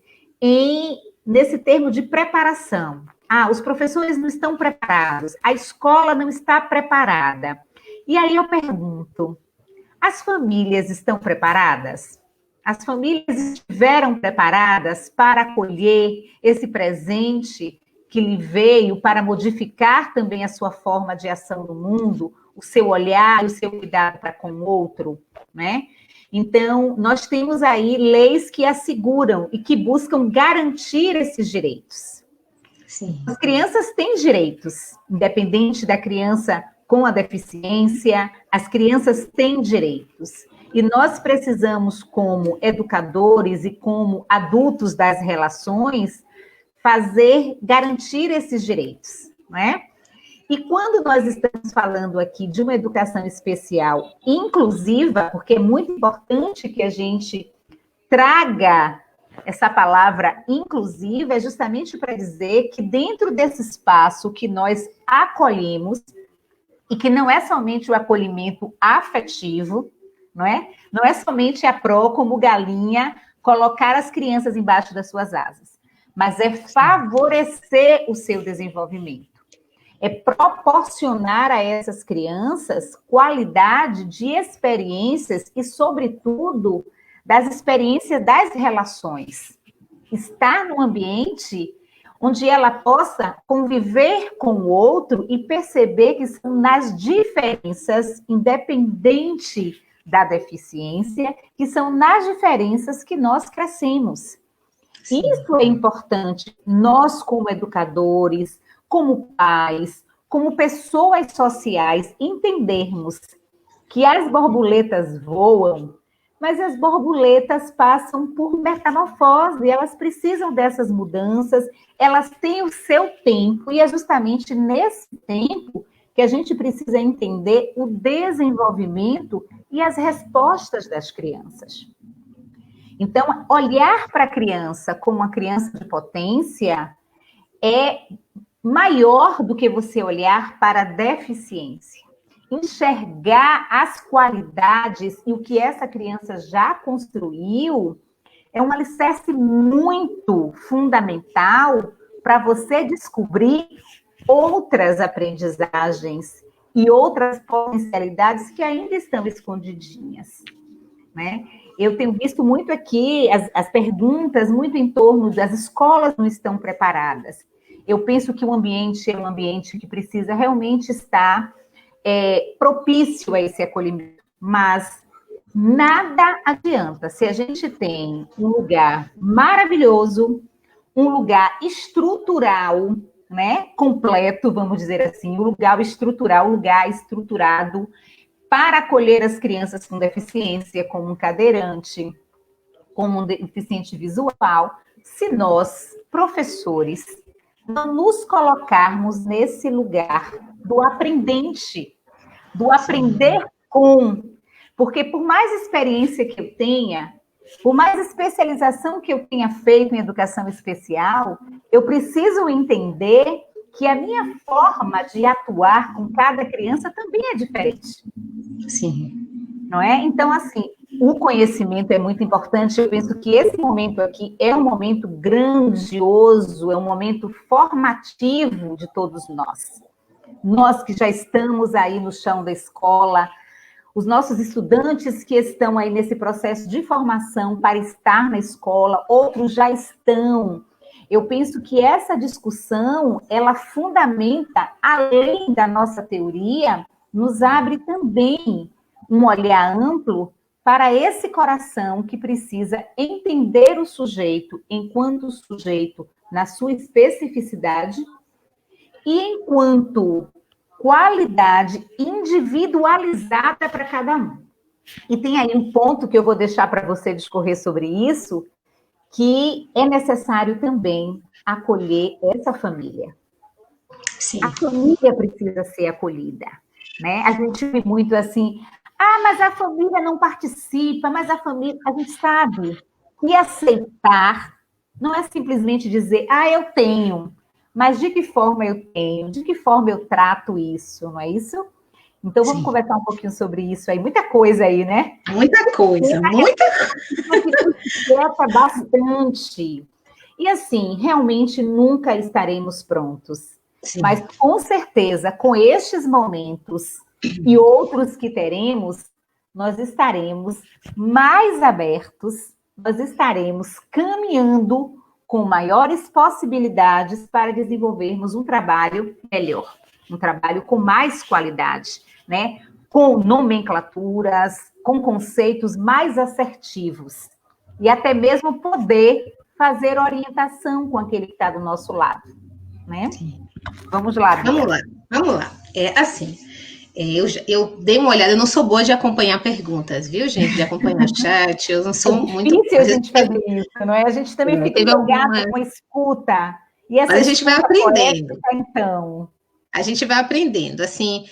nesse termo de preparação. Os professores não estão preparados, a escola não está preparada. E aí eu pergunto, as famílias estão preparadas? As famílias estiveram preparadas para acolher esse presente que lhe veio para modificar também a sua forma de ação no mundo, o seu olhar e o seu cuidado para com o outro, né? Então, nós temos aí leis que asseguram e que buscam garantir esses direitos. Sim. As crianças têm direitos, independente da criança com a deficiência, as crianças têm direitos. E nós precisamos, como educadores e como adultos das relações, garantir esses direitos, não é? E quando nós estamos falando aqui de uma educação especial inclusiva, porque é muito importante que a gente traga essa palavra inclusiva, é justamente para dizer que dentro desse espaço que nós acolhemos, e que não é somente o acolhimento afetivo, não é? Não é somente a pró como galinha colocar as crianças embaixo das suas asas, mas é favorecer o seu desenvolvimento. É proporcionar a essas crianças qualidade de experiências e, sobretudo, das experiências das relações. Estar num ambiente onde ela possa conviver com o outro e perceber que são nas diferenças, independente da deficiência, que são nas diferenças que nós crescemos. Sim. Isso é importante, nós como educadores, como pais, como pessoas sociais, entendermos que as borboletas voam, mas as borboletas passam por metamorfose, elas precisam dessas mudanças, elas têm o seu tempo, e é justamente nesse tempo que a gente precisa entender o desenvolvimento e as respostas das crianças. Então, olhar para a criança como uma criança de potência é maior do que você olhar para a deficiência. Enxergar as qualidades e o que essa criança já construiu é um alicerce muito fundamental para você descobrir outras aprendizagens e outras potencialidades que ainda estão escondidinhas, né? Eu tenho visto muito aqui as perguntas muito em torno das escolas não estão preparadas. Eu penso que o ambiente é um ambiente que precisa realmente estar propício a esse acolhimento, mas nada adianta se a gente tem um lugar maravilhoso, um lugar estrutural, né, completo, vamos dizer assim, um lugar estrutural, um lugar estruturado para acolher as crianças com deficiência, como um cadeirante, como um deficiente visual, se nós, professores, não nos colocarmos nesse lugar do aprendente, do aprender com, porque por mais experiência que eu tenha, por mais especialização que eu tenha feito em educação especial, eu preciso entender que a minha forma de atuar com cada criança também é diferente. Sim. Não é? Então, assim, o conhecimento é muito importante. Eu penso que esse momento aqui é um momento grandioso, é um momento formativo de todos nós. Nós que já estamos aí no chão da escola, os nossos estudantes que estão aí nesse processo de formação para estar na escola, outros já estão. Eu penso que essa discussão, ela fundamenta, além da nossa teoria, nos abre também um olhar amplo para esse coração que precisa entender o sujeito enquanto sujeito na sua especificidade e enquanto qualidade individualizada para cada um. E tem aí um ponto que eu vou deixar para você discorrer sobre isso, que é necessário também acolher essa família. Sim. A família precisa ser acolhida, né? A gente vê muito assim, mas a família não participa, mas a família, a gente sabe que aceitar não é simplesmente dizer, eu tenho, mas de que forma eu tenho, de que forma eu trato isso, não é isso? Então, vamos conversar um pouquinho sobre isso aí. Muita coisa aí, né? Muita coisa, muita coisa. Bastante. E, assim, realmente nunca estaremos prontos. Sim. Mas, com certeza, com estes momentos e outros que teremos, nós estaremos mais abertos, nós estaremos caminhando com maiores possibilidades para desenvolvermos um trabalho melhor, um trabalho com mais qualidade, né? Com nomenclaturas, com conceitos mais assertivos e até mesmo poder fazer orientação com aquele que está do nosso lado, né? Vamos lá, Bia. Vamos lá. Assim, eu dei uma olhada, eu não sou boa de acompanhar perguntas, viu, gente? De acompanhar chat, eu não sou muito... É difícil a gente fazer isso, não é? A gente também fica ligado com a escuta. E essa mas a gente vai aprendendo. Poética, então. A gente vai aprendendo, assim,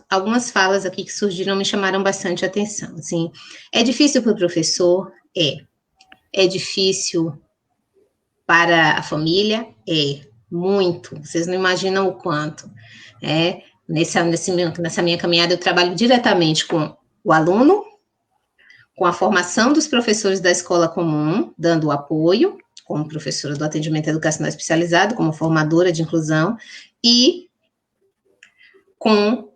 algumas falas aqui que surgiram me chamaram bastante atenção, assim, é difícil para o professor? É difícil para a família? Muito, vocês não imaginam o quanto, nessa minha caminhada eu trabalho diretamente com o aluno, com a formação dos professores da escola comum, dando apoio, como professora do atendimento educacional especializado, como formadora de inclusão, e com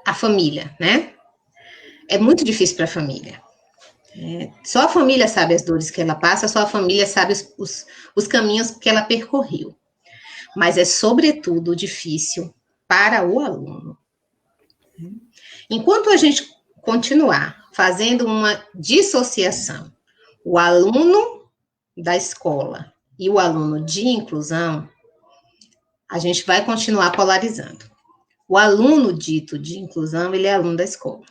a família, né? É muito difícil para a família. Só a família sabe as dores que ela passa, só a família sabe os caminhos que ela percorreu. Mas é, sobretudo, difícil para o aluno. Enquanto a gente continuar fazendo uma dissociação, o aluno da escola e o aluno de inclusão, a gente vai continuar polarizando. O aluno dito de inclusão, ele é aluno da escola.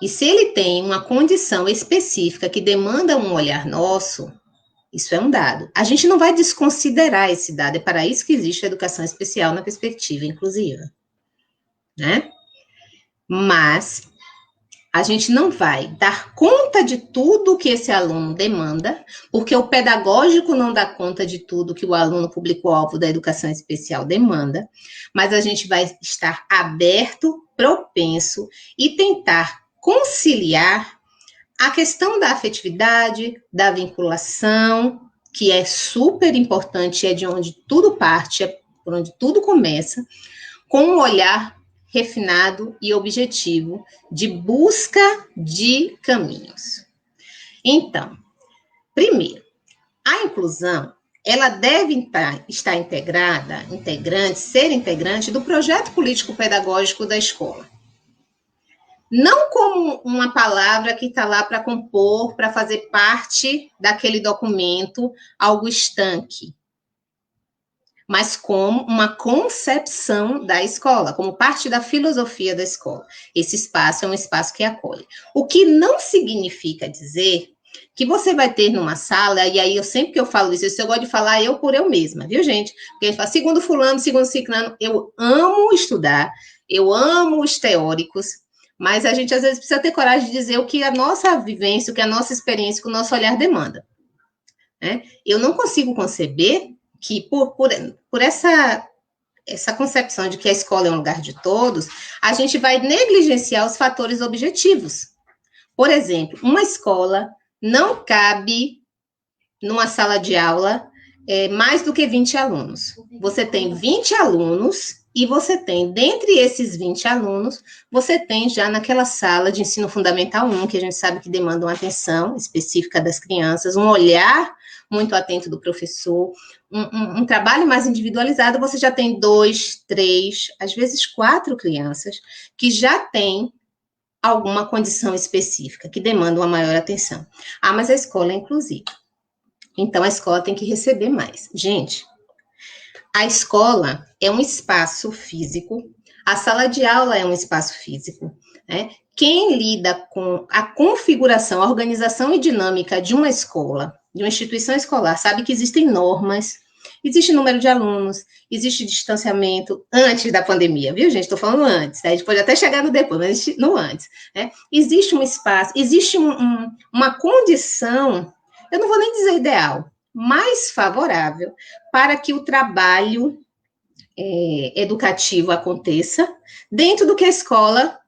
E se ele tem uma condição específica que demanda um olhar nosso, isso é um dado. A gente não vai desconsiderar esse dado, é para isso que existe a educação especial na perspectiva inclusiva, né? Mas a gente não vai dar conta de tudo que esse aluno demanda, porque o pedagógico não dá conta de tudo que o aluno público-alvo da educação especial demanda, mas a gente vai estar aberto, propenso e tentar conciliar a questão da afetividade, da vinculação, que é super importante, é de onde tudo parte, é por onde tudo começa, com um olhar refinado e objetivo de busca de caminhos. Então, primeiro, a inclusão, ela deve estar ser integrante do projeto político-pedagógico da escola. Não como uma palavra que está lá para compor, para fazer parte daquele documento, algo estanque, mas como uma concepção da escola, como parte da filosofia da escola. Esse espaço é um espaço que acolhe. O que não significa dizer que você vai ter numa sala, e aí sempre que eu falo isso, eu gosto de falar eu por eu mesma, viu, gente? Porque a gente fala, segundo fulano, segundo ciclano, eu amo estudar, eu amo os teóricos, mas a gente, às vezes, precisa ter coragem de dizer o que a nossa vivência, o que a nossa experiência, o que o nosso olhar demanda. Né? Eu não consigo conceber que, por essa concepção de que a escola é um lugar de todos, a gente vai negligenciar os fatores objetivos. Por exemplo, uma escola não cabe numa sala de aula mais do que 20 alunos. Você tem 20 alunos... E você tem, dentre esses 20 alunos, você tem já naquela sala de ensino fundamental 1, que a gente sabe que demanda uma atenção específica das crianças, um olhar muito atento do professor, um trabalho mais individualizado, você já tem 2, 3, às vezes 4 crianças que já têm alguma condição específica, que demandam uma maior atenção. Ah, mas a escola é inclusiva. Então, a escola tem que receber mais. Gente, a escola é um espaço físico, a sala de aula é um espaço físico, né? Quem lida com a configuração, a organização e dinâmica de uma escola, de uma instituição escolar, sabe que existem normas, existe número de alunos, existe distanciamento antes da pandemia, viu, gente? Estou falando antes, a gente pode até chegar no depois, mas no antes, né? Existe um espaço, existe uma condição, eu não vou nem dizer ideal, mais favorável para que o trabalho educativo aconteça dentro do que a escola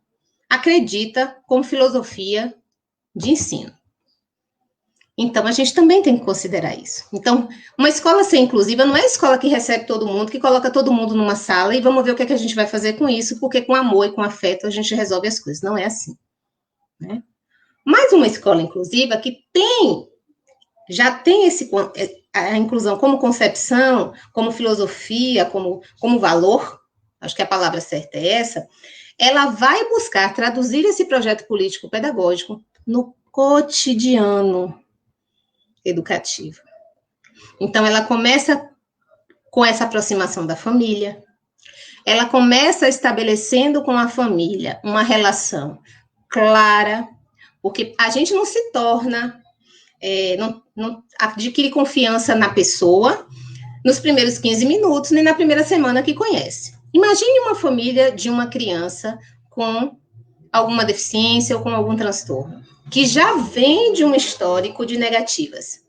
acredita como filosofia de ensino. Então, a gente também tem que considerar isso. Então, uma escola ser inclusiva não é a escola que recebe todo mundo, que coloca todo mundo numa sala e vamos ver o que a gente vai fazer com isso, porque com amor e com afeto a gente resolve as coisas. Não é assim. Né? Mas uma escola inclusiva que já tem a inclusão como concepção, como filosofia, como valor, acho que a palavra certa é essa, ela vai buscar traduzir esse projeto político-pedagógico no cotidiano educativo. Então, ela começa com essa aproximação da família, ela começa estabelecendo com a família uma relação clara, porque a gente não se torna... não adquire confiança na pessoa, nos primeiros 15 minutos, nem na primeira semana que conhece. Imagine uma família de uma criança com alguma deficiência ou com algum transtorno, que já vem de um histórico de negativas.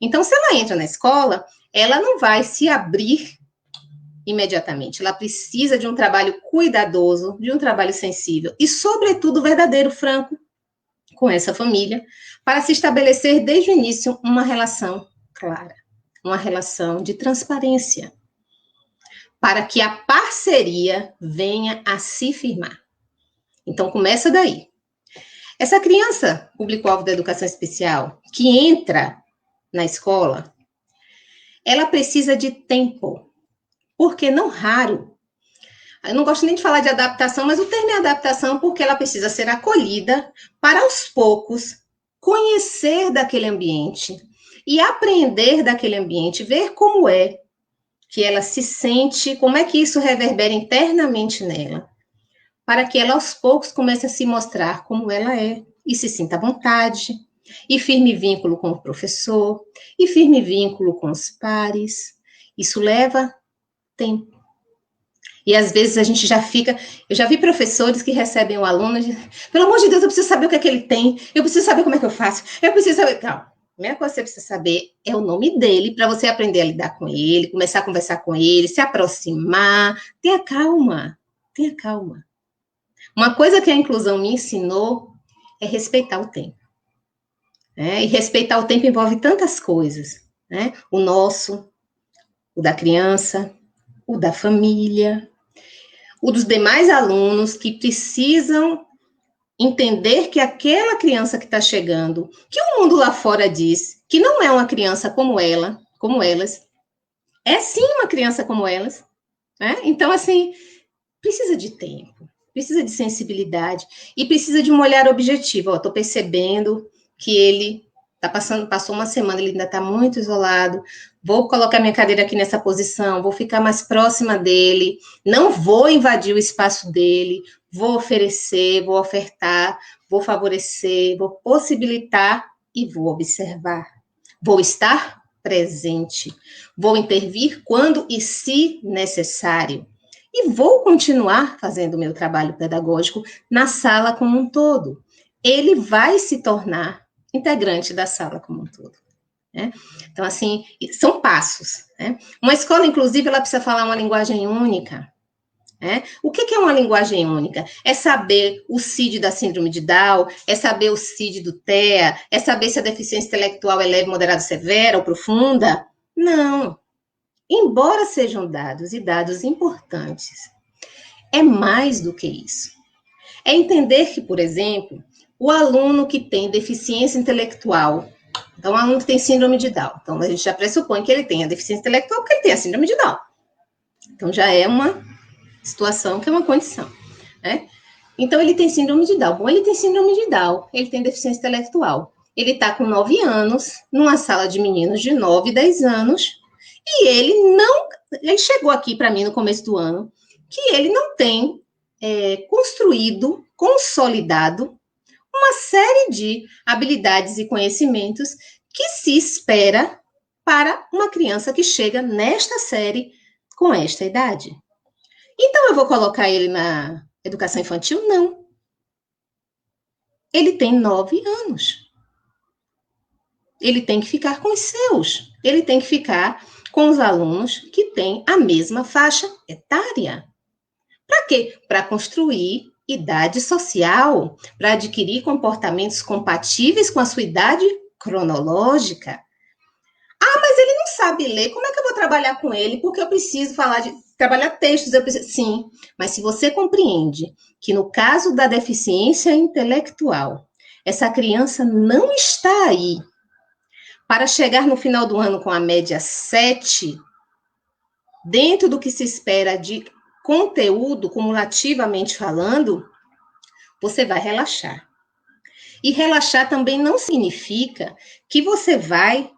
Então, se ela entra na escola, ela não vai se abrir imediatamente. Ela precisa de um trabalho cuidadoso, de um trabalho sensível e, sobretudo, verdadeiro, franco com essa família, para se estabelecer desde o início uma relação clara, uma relação de transparência, para que a parceria venha a se firmar. Então, começa daí. Essa criança, público-alvo da educação especial, que entra na escola, ela precisa de tempo, porque não raro, eu não gosto nem de falar de adaptação, mas o termo é adaptação porque ela precisa ser acolhida para, aos poucos, conhecer daquele ambiente e aprender daquele ambiente, ver como é que ela se sente, como é que isso reverbera internamente nela, para que ela, aos poucos, comece a se mostrar como ela é e se sinta à vontade, e firme vínculo com o professor, e firme vínculo com os pares. Isso leva tempo. E às vezes a gente já fica... Eu já vi professores que recebem o aluno e dizem, pelo amor de Deus, eu preciso saber o que é que ele tem, eu preciso saber como é que eu faço, eu preciso saber... Calma, a primeira coisa que você precisa saber é o nome dele, para você aprender a lidar com ele, começar a conversar com ele, se aproximar. Tenha calma, tenha calma. Uma coisa que a inclusão me ensinou é respeitar o tempo. E respeitar o tempo envolve tantas coisas, né? O nosso, o da criança, o da família, o dos demais alunos que precisam entender que aquela criança que está chegando, que o mundo lá fora diz que não é uma criança como ela, como elas, é sim uma criança como elas, né? Então, assim, precisa de tempo, precisa de sensibilidade e precisa de um olhar objetivo. Estou percebendo que ele passou uma semana, ele ainda está muito isolado, vou colocar minha cadeira aqui nessa posição, vou ficar mais próxima dele, não vou invadir o espaço dele, vou oferecer, vou ofertar, vou favorecer, vou possibilitar e vou observar. Vou estar presente, vou intervir quando e se necessário. E vou continuar fazendo o meu trabalho pedagógico na sala como um todo. Ele vai se tornar integrante da sala como um todo. Né? Então, assim, são passos. Né? Uma escola, inclusive, ela precisa falar uma linguagem única. Né? O que é uma linguagem única? É saber o CID da síndrome de Down, é saber o CID do TEA, é saber se a deficiência intelectual é leve, moderada, severa ou profunda? Não. Embora sejam dados e dados importantes, é mais do que isso. É entender que, por exemplo, o aluno que tem deficiência intelectual, então o aluno que tem síndrome de Down, então a gente já pressupõe que ele tem a deficiência intelectual porque ele tem a síndrome de Down. Então já é uma situação que é uma condição, né? Então ele tem síndrome de Down. Bom, ele tem síndrome de Down, ele tem deficiência intelectual. Ele está com 9 anos, numa sala de meninos de 9, 10 anos, e ele chegou aqui para mim no começo do ano, que ele não tem construído, consolidado, uma série de habilidades e conhecimentos que se espera para uma criança que chega nesta série com esta idade. Então, eu vou colocar ele na educação infantil? Não. Ele tem 9 anos. Ele tem que ficar com os seus. Ele tem que ficar com os alunos que têm a mesma faixa etária. Para quê? Para construir idade social, para adquirir comportamentos compatíveis com a sua idade cronológica. Ah, mas ele não sabe ler, como é que eu vou trabalhar com ele? Porque eu preciso trabalhar textos, sim, mas se você compreende que no caso da deficiência intelectual, essa criança não está aí para chegar no final do ano com a média 7, dentro do que se espera de conteúdo, cumulativamente falando, você vai relaxar. E relaxar também não significa que você vai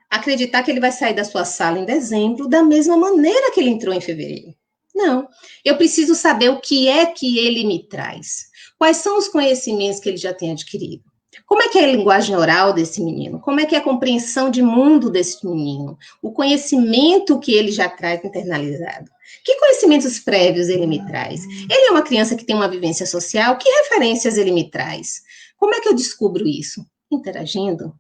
acreditar que ele vai sair da sua sala em dezembro da mesma maneira que ele entrou em fevereiro. Não. Eu preciso saber o que é que ele me traz. Quais são os conhecimentos que ele já tem adquirido. Como é que é a linguagem oral desse menino? Como é que é a compreensão de mundo desse menino? O conhecimento que ele já traz internalizado. Que conhecimentos prévios ele me traz? Ele é uma criança que tem uma vivência social? Que referências ele me traz? Como é que eu descubro isso? Interagindo.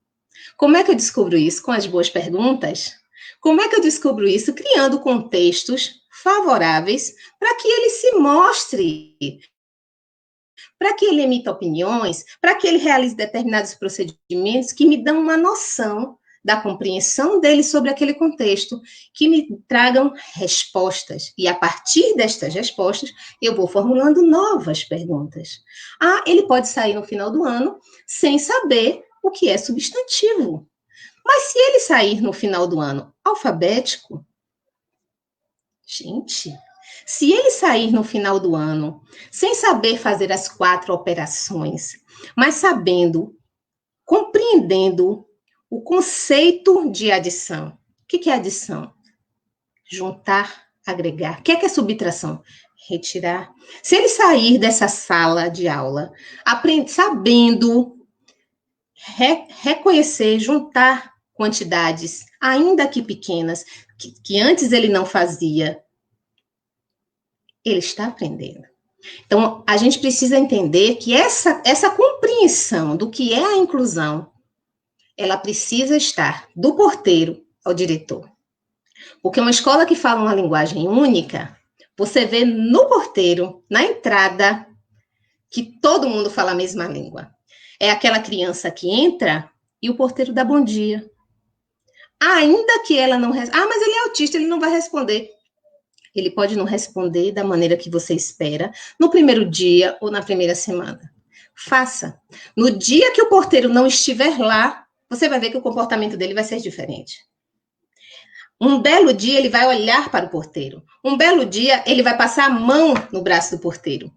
Como é que eu descubro isso? Com as boas perguntas. Como é que eu descubro isso? Criando contextos favoráveis para que ele se mostre, para que ele emita opiniões, para que ele realize determinados procedimentos que me dão uma noção da compreensão dele sobre aquele contexto, que me tragam respostas. E a partir destas respostas, eu vou formulando novas perguntas. Ah, ele pode sair no final do ano sem saber o que é substantivo. Mas se ele sair no final do ano alfabético, gente, se ele sair no final do ano sem saber fazer as 4 operações, mas sabendo, compreendendo o conceito de adição. O que é adição? Juntar, agregar. O que é subtração? Retirar. Se ele sair dessa sala de aula sabendo reconhecer, juntar quantidades, ainda que pequenas, que antes ele não fazia, ele está aprendendo. Então, a gente precisa entender que essa compreensão do que é a inclusão, ela precisa estar do porteiro ao diretor. Porque uma escola que fala uma linguagem única, você vê no porteiro, na entrada, que todo mundo fala a mesma língua. É aquela criança que entra e o porteiro dá bom dia. Ainda que ela não... mas ele é autista, ele não vai responder. Ele pode não responder da maneira que você espera, no primeiro dia ou na primeira semana. Faça. No dia que o porteiro não estiver lá, você vai ver que o comportamento dele vai ser diferente. Um belo dia, ele vai olhar para o porteiro. Um belo dia, ele vai passar a mão no braço do porteiro.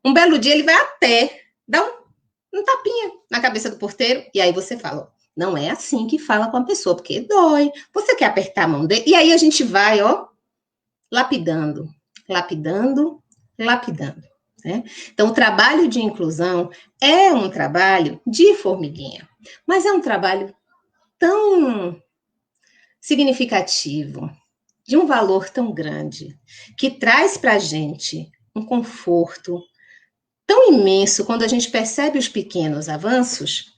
Um belo dia, ele vai até dar um tapinha na cabeça do porteiro. E aí você fala, não é assim que fala com a pessoa, porque dói. Você quer apertar a mão dele? E aí a gente vai, lapidando, lapidando, lapidando. Né? Então, o trabalho de inclusão é um trabalho de formiguinha, mas é um trabalho tão significativo, de um valor tão grande, que traz para a gente um conforto tão imenso quando a gente percebe os pequenos avanços,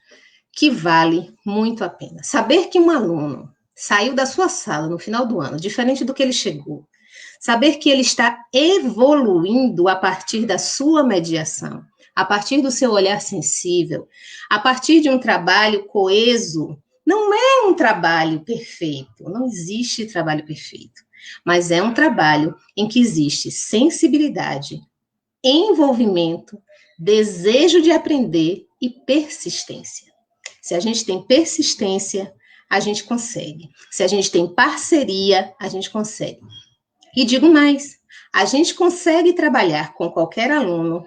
que vale muito a pena. Saber que um aluno saiu da sua sala no final do ano, diferente do que ele chegou, saber que ele está evoluindo a partir da sua mediação, a partir do seu olhar sensível, a partir de um trabalho coeso. Não é um trabalho perfeito, não existe trabalho perfeito, mas é um trabalho em que existe sensibilidade, envolvimento, desejo de aprender e persistência. Se a gente tem persistência, a gente consegue. Se a gente tem parceria, a gente consegue. E digo mais, a gente consegue trabalhar com qualquer aluno,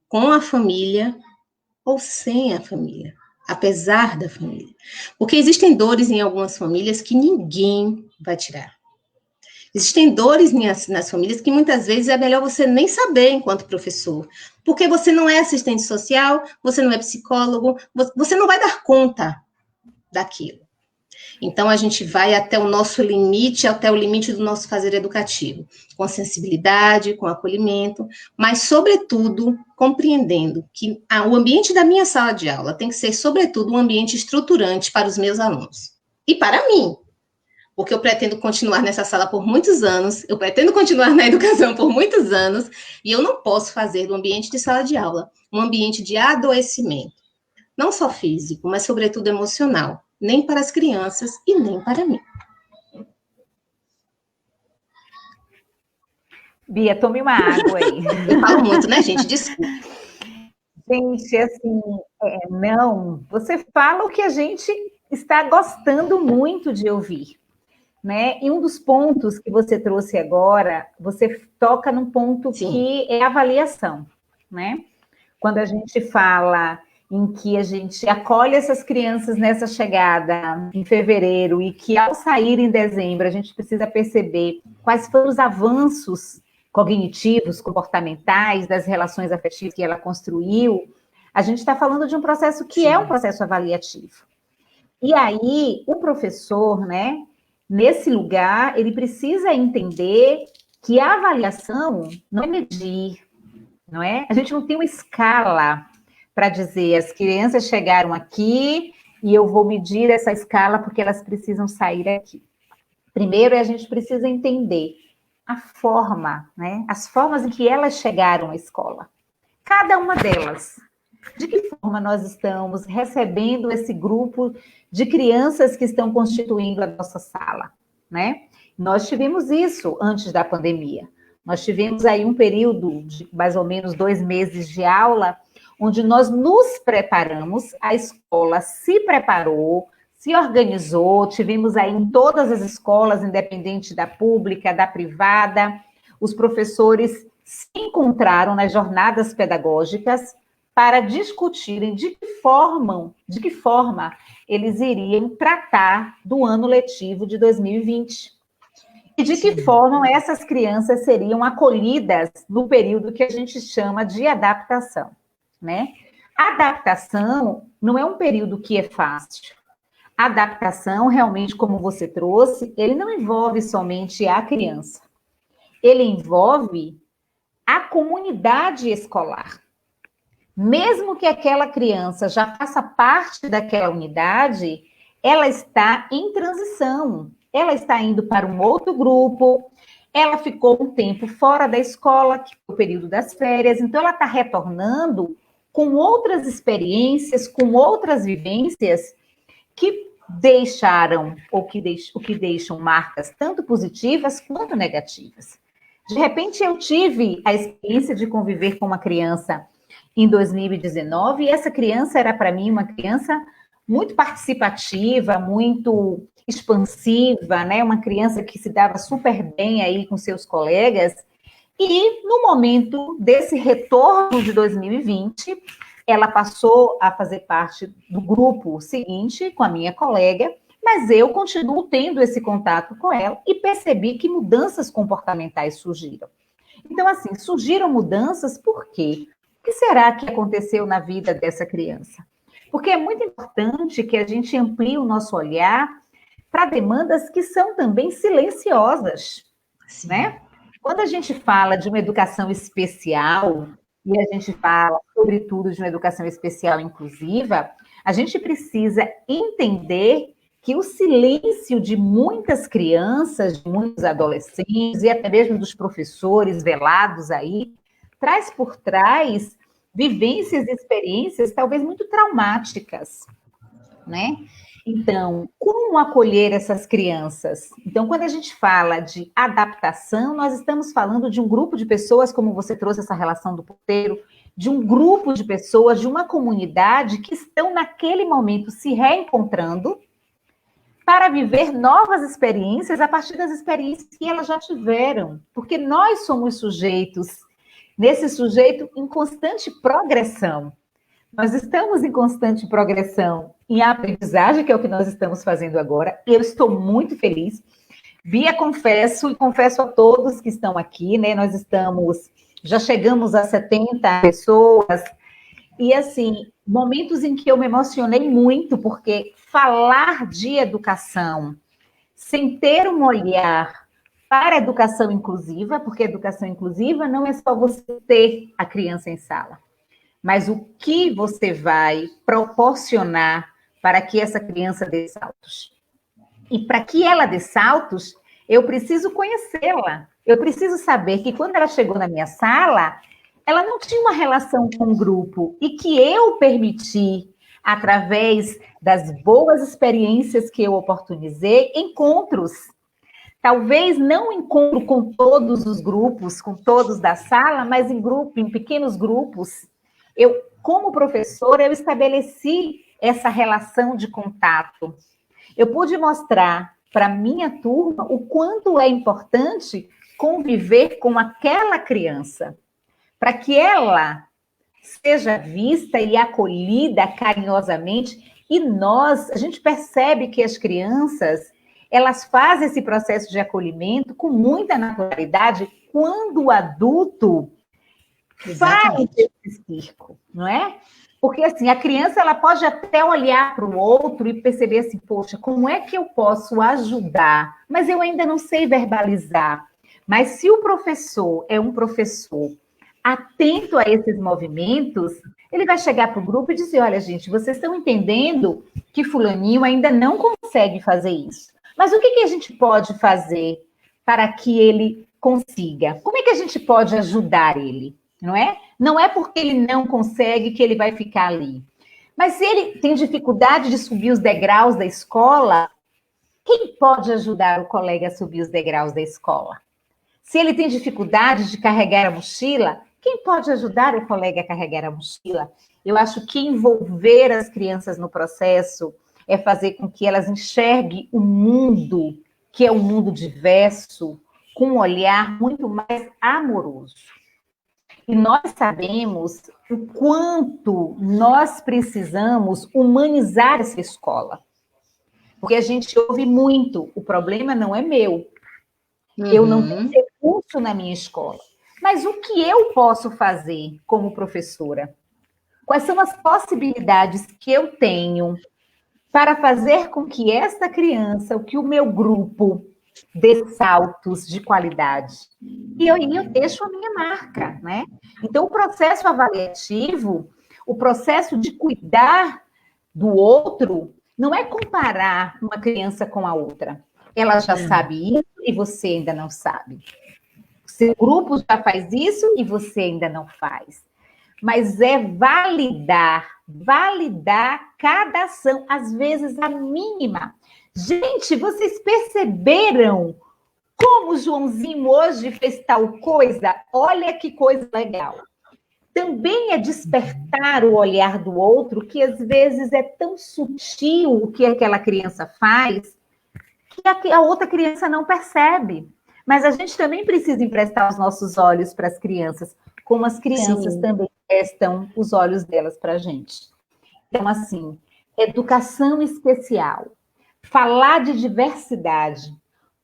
com a família ou sem a família, apesar da família. Porque existem dores em algumas famílias que ninguém vai tirar. Existem dores nas famílias que muitas vezes é melhor você nem saber enquanto professor, porque você não é assistente social, você não é psicólogo, você não vai dar conta daquilo. Então, a gente vai até o nosso limite, até o limite do nosso fazer educativo, com sensibilidade, com acolhimento, mas, sobretudo, compreendendo que o ambiente da minha sala de aula tem que ser, sobretudo, um ambiente estruturante para os meus alunos. E para mim, porque eu pretendo continuar nessa sala por muitos anos, eu pretendo continuar na educação por muitos anos, e eu não posso fazer do ambiente de sala de aula um ambiente de adoecimento, não só físico, mas, sobretudo, emocional. Nem para as crianças e nem para mim. Bia, tome uma água aí. Eu falo muito, né, gente? Desculpa. Gente, assim, não, você fala o que a gente está gostando muito de ouvir, né? E um dos pontos que você trouxe agora, você toca num ponto Sim. Que é avaliação, né? Quando a gente fala em que a gente acolhe essas crianças nessa chegada em fevereiro e que ao sair em dezembro a gente precisa perceber quais foram os avanços cognitivos, comportamentais, das relações afetivas que ela construiu, A gente está falando de um processo que é um processo avaliativo. E aí, o professor, né, nesse lugar, ele precisa entender que a avaliação não é medir, não é? A gente não tem uma escala para dizer as crianças chegaram aqui e eu vou medir essa escala porque elas precisam sair aqui. Primeiro, a gente precisa entender a forma, né? As formas em que elas chegaram à escola. Cada uma delas. De que forma nós estamos recebendo esse grupo de crianças que estão constituindo a nossa sala, né? Nós tivemos isso antes da pandemia. Nós tivemos aí um período de mais ou menos 2 meses de aula, onde nós nos preparamos, a escola se preparou, se organizou, tivemos aí em todas as escolas, independente da pública, da privada, os professores se encontraram nas jornadas pedagógicas para discutirem de que forma eles iriam tratar do ano letivo de 2020. E de que forma essas crianças seriam acolhidas no período que a gente chama de adaptação, né? Adaptação não é um período que é fácil. A adaptação, realmente, como você trouxe, ele não envolve somente a criança. Ele envolve a comunidade escolar. Mesmo que aquela criança já faça parte daquela unidade, ela está em transição. Ela está indo para um outro grupo, ela ficou um tempo fora da escola, que foi o período das férias, então ela está retornando com outras experiências, com outras vivências que deixaram, ou que deixam marcas tanto positivas quanto negativas. De repente, eu tive a experiência de conviver com uma criança em 2019, e essa criança era, para mim, uma criança muito participativa, muito expansiva, né? Uma criança que se dava super bem aí com seus colegas. E no momento desse retorno de 2020, ela passou a fazer parte do grupo seguinte com a minha colega, mas eu continuo tendo esse contato com ela e percebi que mudanças comportamentais surgiram. Então, assim, surgiram mudanças por quê? O que será que aconteceu na vida dessa criança? Porque é muito importante que a gente amplie o nosso olhar para demandas que são também silenciosas, né? Quando a gente fala de uma educação especial, e a gente fala, sobretudo, de uma educação especial inclusiva, a gente precisa entender que o silêncio de muitas crianças, de muitos adolescentes, e até mesmo dos professores velados aí, traz por trás vivências e experiências talvez muito traumáticas, né? Então, como acolher essas crianças? Então, quando a gente fala de adaptação, nós estamos falando de um grupo de pessoas, como você trouxe essa relação do porteiro, de um grupo de pessoas, de uma comunidade que estão naquele momento se reencontrando para viver novas experiências a partir das experiências que elas já tiveram. Porque nós somos sujeitos, nesse sujeito em constante progressão. Nós estamos em constante progressão em aprendizagem, que é o que nós estamos fazendo agora. Eu estou muito feliz. Bia, confesso, e confesso a todos que estão aqui, né? Nós já chegamos a 70 pessoas. E, assim, momentos em que eu me emocionei muito, porque falar de educação sem ter um olhar para a educação inclusiva, porque educação inclusiva não é só você ter a criança em sala, mas o que você vai proporcionar para que essa criança dê saltos. E para que ela dê saltos, eu preciso conhecê-la. Eu preciso saber que quando ela chegou na minha sala, ela não tinha uma relação com o grupo e que eu permiti, através das boas experiências que eu oportunizei, encontros. Talvez não encontro com todos os grupos, com todos da sala, mas em pequenos grupos. Eu, como professora, eu estabeleci essa relação de contato. Eu pude mostrar para a minha turma o quanto é importante conviver com aquela criança, para que ela seja vista e acolhida carinhosamente. E a gente percebe que as crianças, elas fazem esse processo de acolhimento com muita naturalidade quando o adulto faz esse circo, não é? Porque, assim, a criança, ela pode até olhar para o outro e perceber assim, poxa, como é que eu posso ajudar? Mas eu ainda não sei verbalizar. Mas se o professor é um professor atento a esses movimentos, ele vai chegar para o grupo e dizer, olha, gente, vocês estão entendendo que fulaninho ainda não consegue fazer isso. Mas o que a gente pode fazer para que ele consiga? Como é que a gente pode ajudar ele? Não é? Não é porque ele não consegue que ele vai ficar ali. Mas se ele tem dificuldade de subir os degraus da escola, quem pode ajudar o colega a subir os degraus da escola? Se ele tem dificuldade de carregar a mochila, quem pode ajudar o colega a carregar a mochila? Eu acho que envolver as crianças no processo é fazer com que elas enxerguem o mundo, que é um mundo diverso, com um olhar muito mais amoroso. E nós sabemos o quanto nós precisamos humanizar essa escola. Porque a gente ouve muito, o problema não é meu. Eu não tenho recurso na minha escola. Mas o que eu posso fazer como professora? Quais são as possibilidades que eu tenho para fazer com que esta criança, o que o meu grupo dê saltos de qualidade? E aí eu deixo a minha marca, né? Então, o processo avaliativo, o processo de cuidar do outro, não é comparar uma criança com a outra. Ela já sabe isso e você ainda não sabe. O seu grupo já faz isso e você ainda não faz. Mas é validar cada ação, às vezes a mínima. Gente, vocês perceberam como o Joãozinho hoje fez tal coisa? Olha que coisa legal. Também é despertar o olhar do outro, que às vezes é tão sutil o que aquela criança faz, que a outra criança não percebe. Mas a gente também precisa emprestar os nossos olhos para as crianças, como as crianças também prestam os olhos delas para a gente. Então, assim, educação especial, falar de diversidade,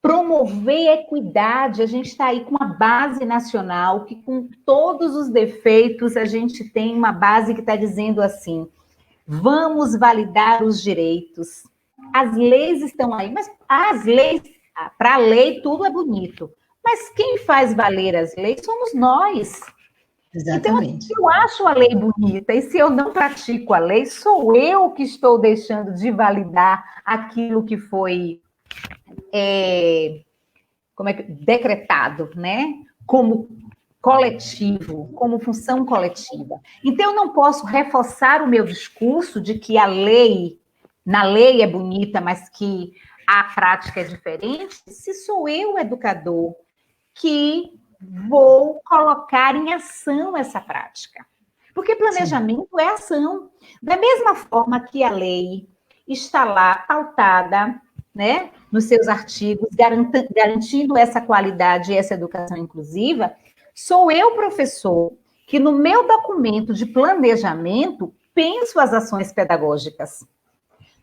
promover equidade, a gente está aí com uma base nacional que, com todos os defeitos, a gente tem uma base que está dizendo assim, vamos validar os direitos. As leis estão aí, mas as leis, para a lei tudo é bonito, mas quem faz valer as leis somos nós. Exatamente. Então, se eu acho a lei bonita e se eu não pratico a lei, sou eu que estou deixando de validar aquilo que foi decretado, né? Como coletivo, como função coletiva. Então, eu não posso reforçar o meu discurso de que na lei é bonita, mas que a prática é diferente, se sou eu, educador, que vou colocar em ação essa prática. Porque planejamento é ação. Da mesma forma que a lei está lá pautada, né, nos seus artigos, garantindo essa qualidade e essa educação inclusiva, sou eu, professor, que no meu documento de planejamento penso as ações pedagógicas.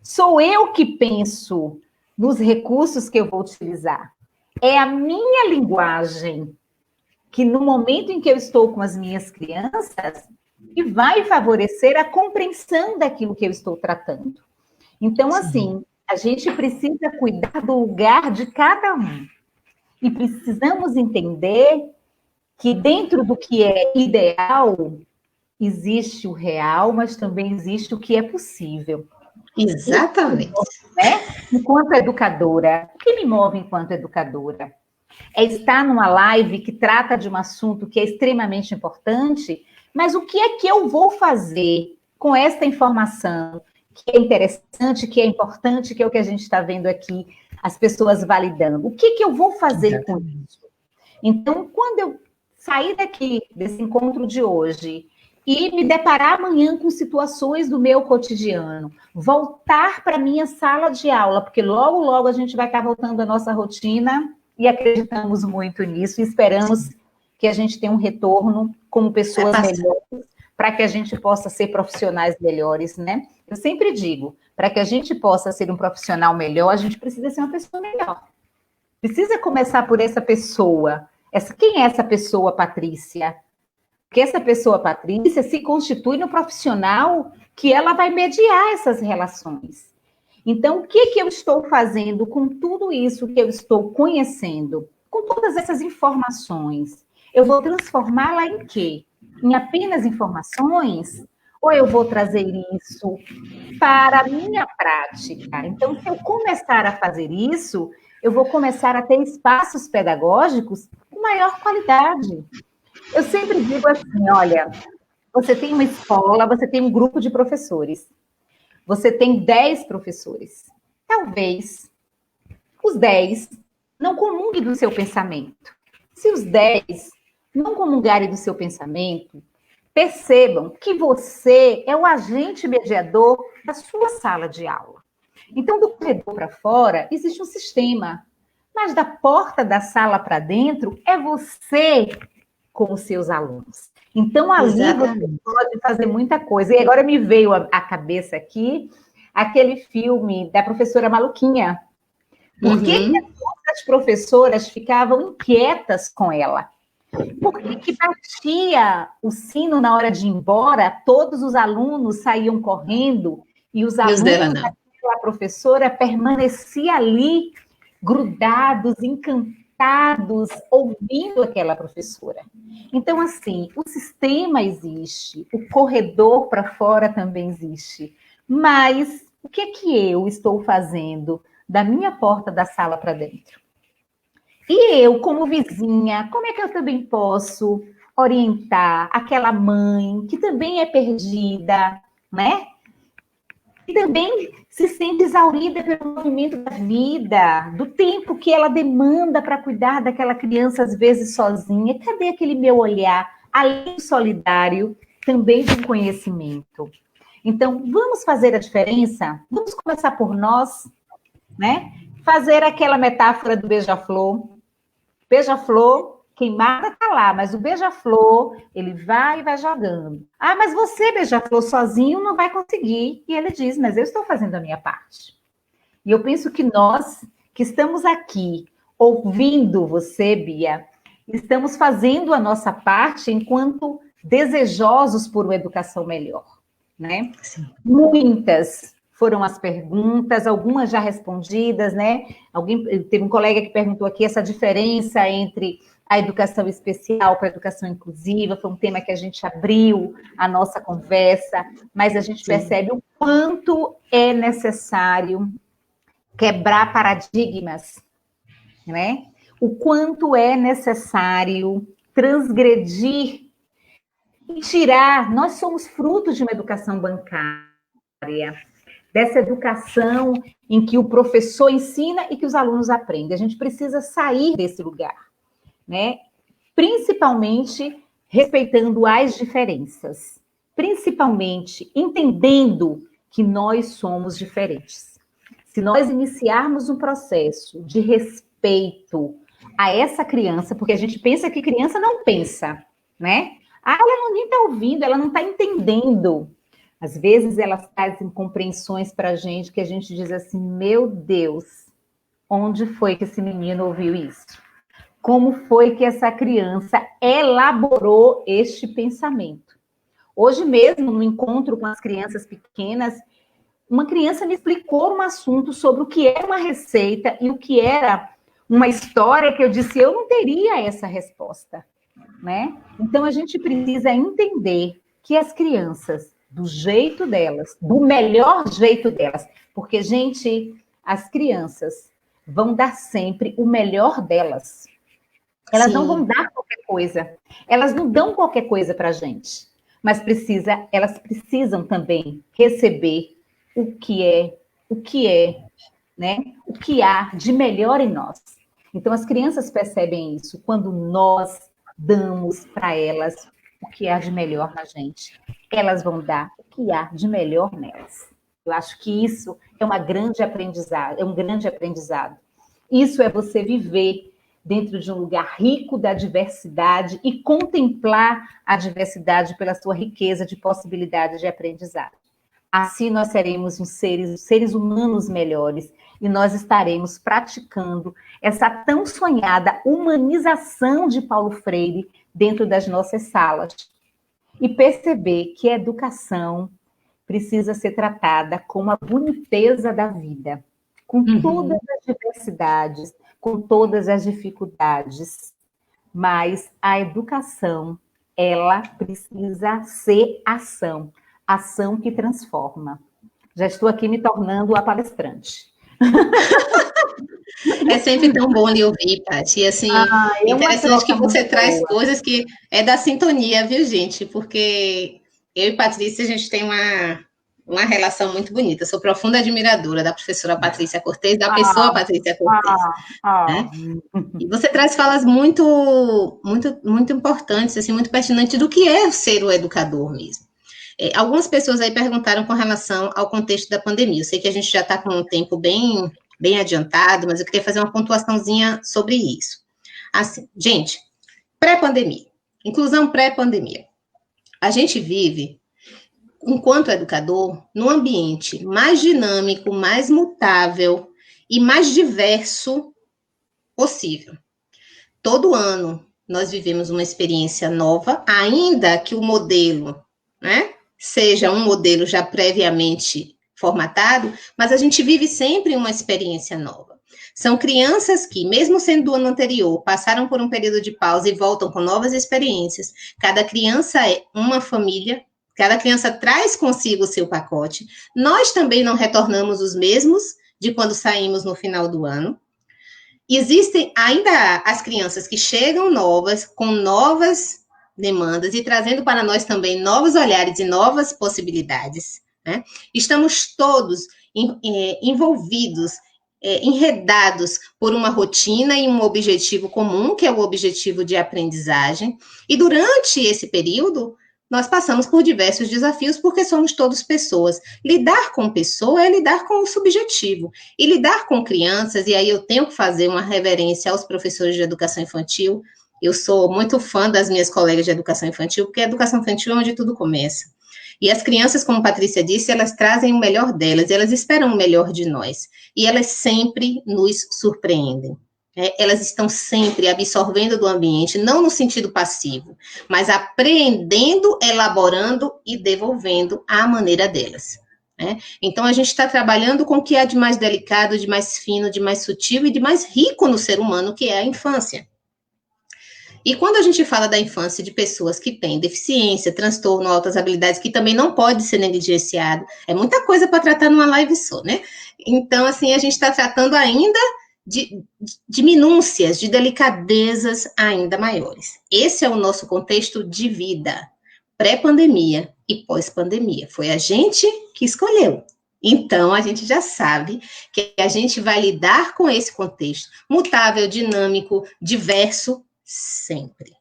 Sou eu que penso nos recursos que eu vou utilizar. É a minha linguagem que no momento em que eu estou com as minhas crianças, que vai favorecer a compreensão daquilo que eu estou tratando. Então, assim, a gente precisa cuidar do lugar de cada um. E precisamos entender que dentro do que é ideal, existe o real, mas também existe o que é possível. Exatamente. Né? Enquanto educadora, o que me move enquanto educadora? É estar numa live que trata de um assunto que é extremamente importante, mas o que é que eu vou fazer com esta informação que é interessante, que é importante, que é o que a gente está vendo aqui, as pessoas validando? O que eu vou fazer com isso? Então, quando eu sair daqui, desse encontro de hoje, e me deparar amanhã com situações do meu cotidiano, voltar para a minha sala de aula, porque logo, logo a gente vai estar voltando à nossa rotina e acreditamos muito nisso e esperamos que a gente tenha um retorno como pessoas melhores para que a gente possa ser profissionais melhores, né? Eu sempre digo, para que a gente possa ser um profissional melhor, a gente precisa ser uma pessoa melhor. Precisa começar por essa pessoa. Quem é essa pessoa, Patrícia? Porque essa pessoa, Patrícia, se constitui no profissional que ela vai mediar essas relações. Então, o que eu estou fazendo com tudo isso que eu estou conhecendo? Com todas essas informações? Eu vou transformá-la em quê? Em apenas informações? Ou eu vou trazer isso para a minha prática? Então, se eu começar a fazer isso, eu vou começar a ter espaços pedagógicos com maior qualidade. Eu sempre digo assim, olha, você tem uma escola, você tem um grupo de professores. Você tem 10 professores. Talvez os 10 não comunguem do seu pensamento. Se os 10 não comungarem do seu pensamento, percebam que você é o agente mediador da sua sala de aula. Então, do corredor para fora, existe um sistema, mas da porta da sala para dentro, é você com os seus alunos. Então, ali você pode fazer muita coisa. E agora me veio à cabeça aqui aquele filme da professora Maluquinha. Por que as professoras ficavam inquietas com ela? Por que batia o sino na hora de ir embora, todos os alunos saíam correndo e os alunos daquela professora permaneciam ali, grudados, encantados, ouvindo aquela professora. Então, assim, o sistema existe, o corredor para fora também existe, mas o que eu estou fazendo da minha porta da sala para dentro? E eu, como vizinha, como é que eu também posso orientar aquela mãe que também é perdida, né? E também se sente exaurida pelo movimento da vida, do tempo que ela demanda para cuidar daquela criança, às vezes sozinha. Cadê aquele meu olhar, além do solidário, também do conhecimento? Então, vamos fazer a diferença? Vamos começar por nós, né? Fazer aquela metáfora do beija-flor. Beija-flor, queimada está lá, mas o beija-flor, ele vai e vai jogando. Ah, mas você, beija-flor, sozinho não vai conseguir. E ele diz, mas eu estou fazendo a minha parte. E eu penso que nós, que estamos aqui, ouvindo você, Bia, estamos fazendo a nossa parte enquanto desejosos por uma educação melhor, né? Sim. Muitas foram as perguntas, algumas já respondidas, né? Teve um colega que perguntou aqui essa diferença entre a educação especial para a educação inclusiva, foi um tema que a gente abriu a nossa conversa, mas a gente percebe o quanto é necessário quebrar paradigmas, né? O quanto é necessário transgredir e tirar. Nós somos frutos de uma educação bancária, dessa educação em que o professor ensina e que os alunos aprendem. A gente precisa sair desse lugar, né? Principalmente respeitando as diferenças, principalmente entendendo que nós somos diferentes. Se nós iniciarmos um processo de respeito a essa criança, porque a gente pensa que criança não pensa, né? Ah, ela não nem está ouvindo, ela não está entendendo. Às vezes elas trazem compreensões para a gente que a gente diz assim, meu Deus, onde foi que esse menino ouviu isso? Como foi que essa criança elaborou este pensamento? Hoje mesmo, no encontro com as crianças pequenas, uma criança me explicou um assunto sobre o que era uma receita e o que era uma história que eu disse, eu não teria essa resposta, né? Então, a gente precisa entender que as crianças, do jeito delas, do melhor jeito delas, porque, gente, as crianças vão dar sempre o melhor delas. Elas não vão dar qualquer coisa. Elas não dão qualquer coisa para a gente. Mas elas precisam também receber o que é, né? O que há de melhor em nós. Então, as crianças percebem isso quando nós damos para elas o que há de melhor na gente. Elas vão dar o que há de melhor nelas. Eu acho que isso é um grande aprendizado. Isso é você viver dentro de um lugar rico da diversidade e contemplar a diversidade pela sua riqueza de possibilidades de aprendizado. Assim nós seremos seres humanos melhores e nós estaremos praticando essa tão sonhada humanização de Paulo Freire dentro das nossas salas, e perceber que a educação precisa ser tratada como a boniteza da vida, com todas as diversidades, com todas as dificuldades, mas a educação, ela precisa ser ação, ação que transforma. Já estou aqui me tornando a palestrante. É sempre tão bom lhe ouvir, Paty. E assim, interessante que você traz coisas que é da sintonia, viu, gente? Porque eu e Patrícia, a gente tem uma relação muito bonita. Sou profunda admiradora da professora Patrícia Cortez, da pessoa Patrícia Cortez. Né? E você traz falas muito, muito, muito importantes, assim, muito pertinentes do que é ser o educador mesmo. Algumas pessoas aí perguntaram com relação ao contexto da pandemia. Eu sei que a gente já está com um tempo bem adiantado, mas eu queria fazer uma pontuaçãozinha sobre isso. Assim, gente, pré-pandemia, inclusão pré-pandemia. A gente vive, enquanto educador, num ambiente mais dinâmico, mais mutável e mais diverso possível. Todo ano nós vivemos uma experiência nova, ainda que o modelo, né, seja um modelo já previamente formatado, mas a gente vive sempre uma experiência nova. São crianças que, mesmo sendo do ano anterior, passaram por um período de pausa e voltam com novas experiências. Cada criança é uma família, cada criança traz consigo o seu pacote. Nós também não retornamos os mesmos de quando saímos no final do ano. Existem ainda as crianças que chegam novas, com novas demandas e trazendo para nós também novos olhares e novas possibilidades. Né? Estamos todos envolvidos, enredados por uma rotina e um objetivo comum, que é o objetivo de aprendizagem. E durante esse período, nós passamos por diversos desafios, porque somos todos pessoas. Lidar com pessoa é lidar com o subjetivo. E lidar com crianças, e aí eu tenho que fazer uma reverência aos professores de educação infantil. Eu sou muito fã das minhas colegas de educação infantil, porque a educação infantil é onde tudo começa. E as crianças, como a Patrícia disse, elas trazem o melhor delas, elas esperam o melhor de nós. E elas sempre nos surpreendem. Elas estão sempre absorvendo do ambiente, não no sentido passivo, mas apreendendo, elaborando e devolvendo à maneira delas. Então, a gente está trabalhando com o que há de mais delicado, de mais fino, de mais sutil e de mais rico no ser humano, que é a infância. E quando a gente fala da infância de pessoas que têm deficiência, transtorno, altas habilidades, que também não pode ser negligenciado, é muita coisa para tratar numa live só, né? Então, assim, a gente está tratando ainda de minúcias, de delicadezas ainda maiores. Esse é o nosso contexto de vida, pré-pandemia e pós-pandemia. Foi a gente que escolheu. Então, a gente já sabe que a gente vai lidar com esse contexto mutável, dinâmico, diverso, sempre.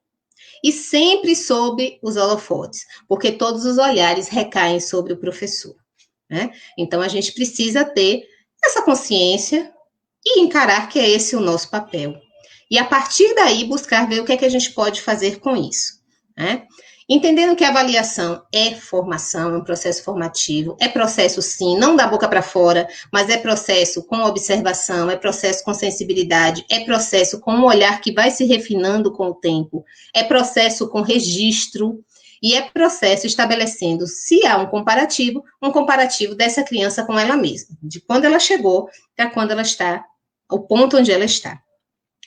E sempre sob os holofotes, porque todos os olhares recaem sobre o professor. Né? Então, a gente precisa ter essa consciência e encarar que é esse o nosso papel. E, a partir daí, buscar ver o que é que a gente pode fazer com isso. Né? Entendendo que a avaliação é formação, é um processo formativo, é processo, sim, não da boca para fora, mas é processo com observação, é processo com sensibilidade, é processo com um olhar que vai se refinando com o tempo, é processo com registro, e é processo estabelecendo, se há um comparativo dessa criança com ela mesma, de quando ela chegou para quando ela está, ao ponto onde ela está.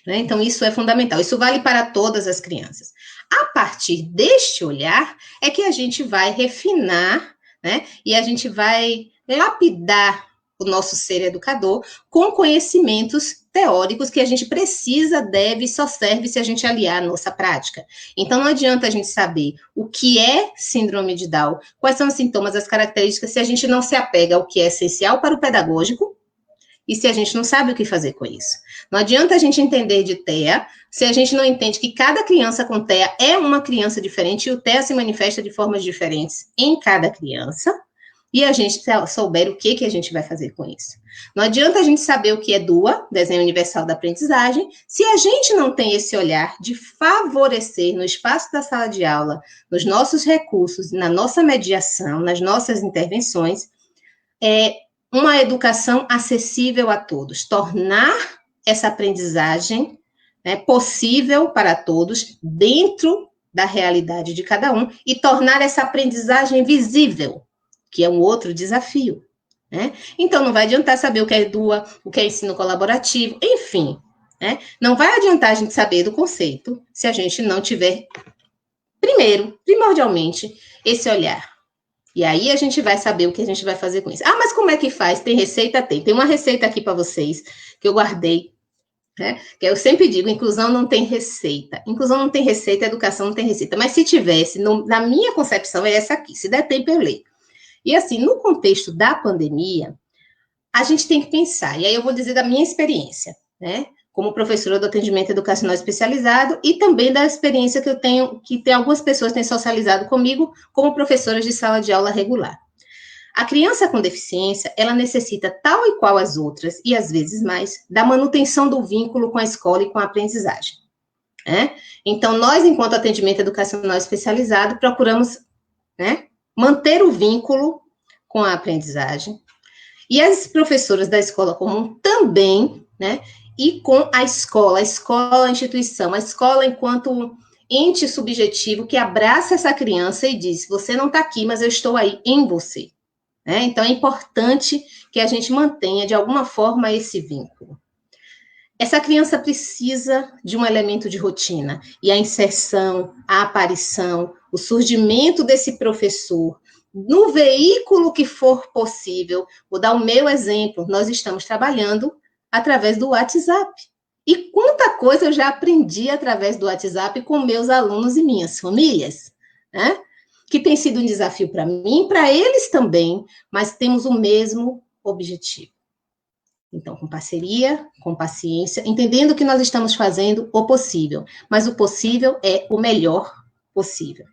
Né? Então, isso é fundamental. Isso vale para todas as crianças. A partir deste olhar é que a gente vai refinar, né? E a gente vai lapidar o nosso ser educador com conhecimentos teóricos que a gente precisa, deve e só serve se a gente aliar a nossa prática. Então, não adianta a gente saber o que é síndrome de Down, quais são os sintomas, as características, se a gente não se apega ao que é essencial para o pedagógico e se a gente não sabe o que fazer com isso. Não adianta a gente entender de TEA se a gente não entende que cada criança com TEA é uma criança diferente e o TEA se manifesta de formas diferentes em cada criança, e a gente souber o que a gente vai fazer com isso. Não adianta a gente saber o que é DUA, Desenho Universal da Aprendizagem, se a gente não tem esse olhar de favorecer no espaço da sala de aula, nos nossos recursos, na nossa mediação, nas nossas intervenções, uma educação acessível a todos, tornar essa aprendizagem possível para todos dentro da realidade de cada um e tornar essa aprendizagem visível, que é um outro desafio, né? Então, não vai adiantar saber o que é DUA, o que é ensino colaborativo, enfim, né? Não vai adiantar a gente saber do conceito se a gente não tiver, primeiro, primordialmente, esse olhar. E aí a gente vai saber o que a gente vai fazer com isso. Ah, mas como é que faz? Tem receita? Tem uma receita aqui para vocês, que eu guardei, né? Que eu sempre digo, inclusão não tem receita. Inclusão não tem receita, educação não tem receita. Mas se tivesse, na minha concepção, é essa aqui. Se der tempo, eu leio. E assim, no contexto da pandemia, a gente tem que pensar, e aí eu vou dizer da minha experiência, né? Como professora do atendimento educacional especializado e também da experiência que eu tenho, que tem algumas pessoas têm socializado comigo como professoras de sala de aula regular. A criança com deficiência, ela necessita, tal e qual as outras, e às vezes mais, da manutenção do vínculo com a escola e com a aprendizagem, né? Então, nós, enquanto atendimento educacional especializado, procuramos, né, manter o vínculo com a aprendizagem, e as professoras da escola comum também, né, e com a escola, a instituição, a escola enquanto ente subjetivo que abraça essa criança e diz, você não está aqui, mas eu estou aí em você. Né? Então, é importante que a gente mantenha, de alguma forma, esse vínculo. Essa criança precisa de um elemento de rotina, e a inserção, a aparição, o surgimento desse professor, no veículo que for possível. Vou dar o meu exemplo, nós estamos trabalhando através do WhatsApp. E quanta coisa eu já aprendi através do WhatsApp com meus alunos e minhas famílias, né? Que tem sido um desafio para mim, para eles também, mas temos o mesmo objetivo. Então, com parceria, com paciência, entendendo que nós estamos fazendo o possível, mas o possível é o melhor possível.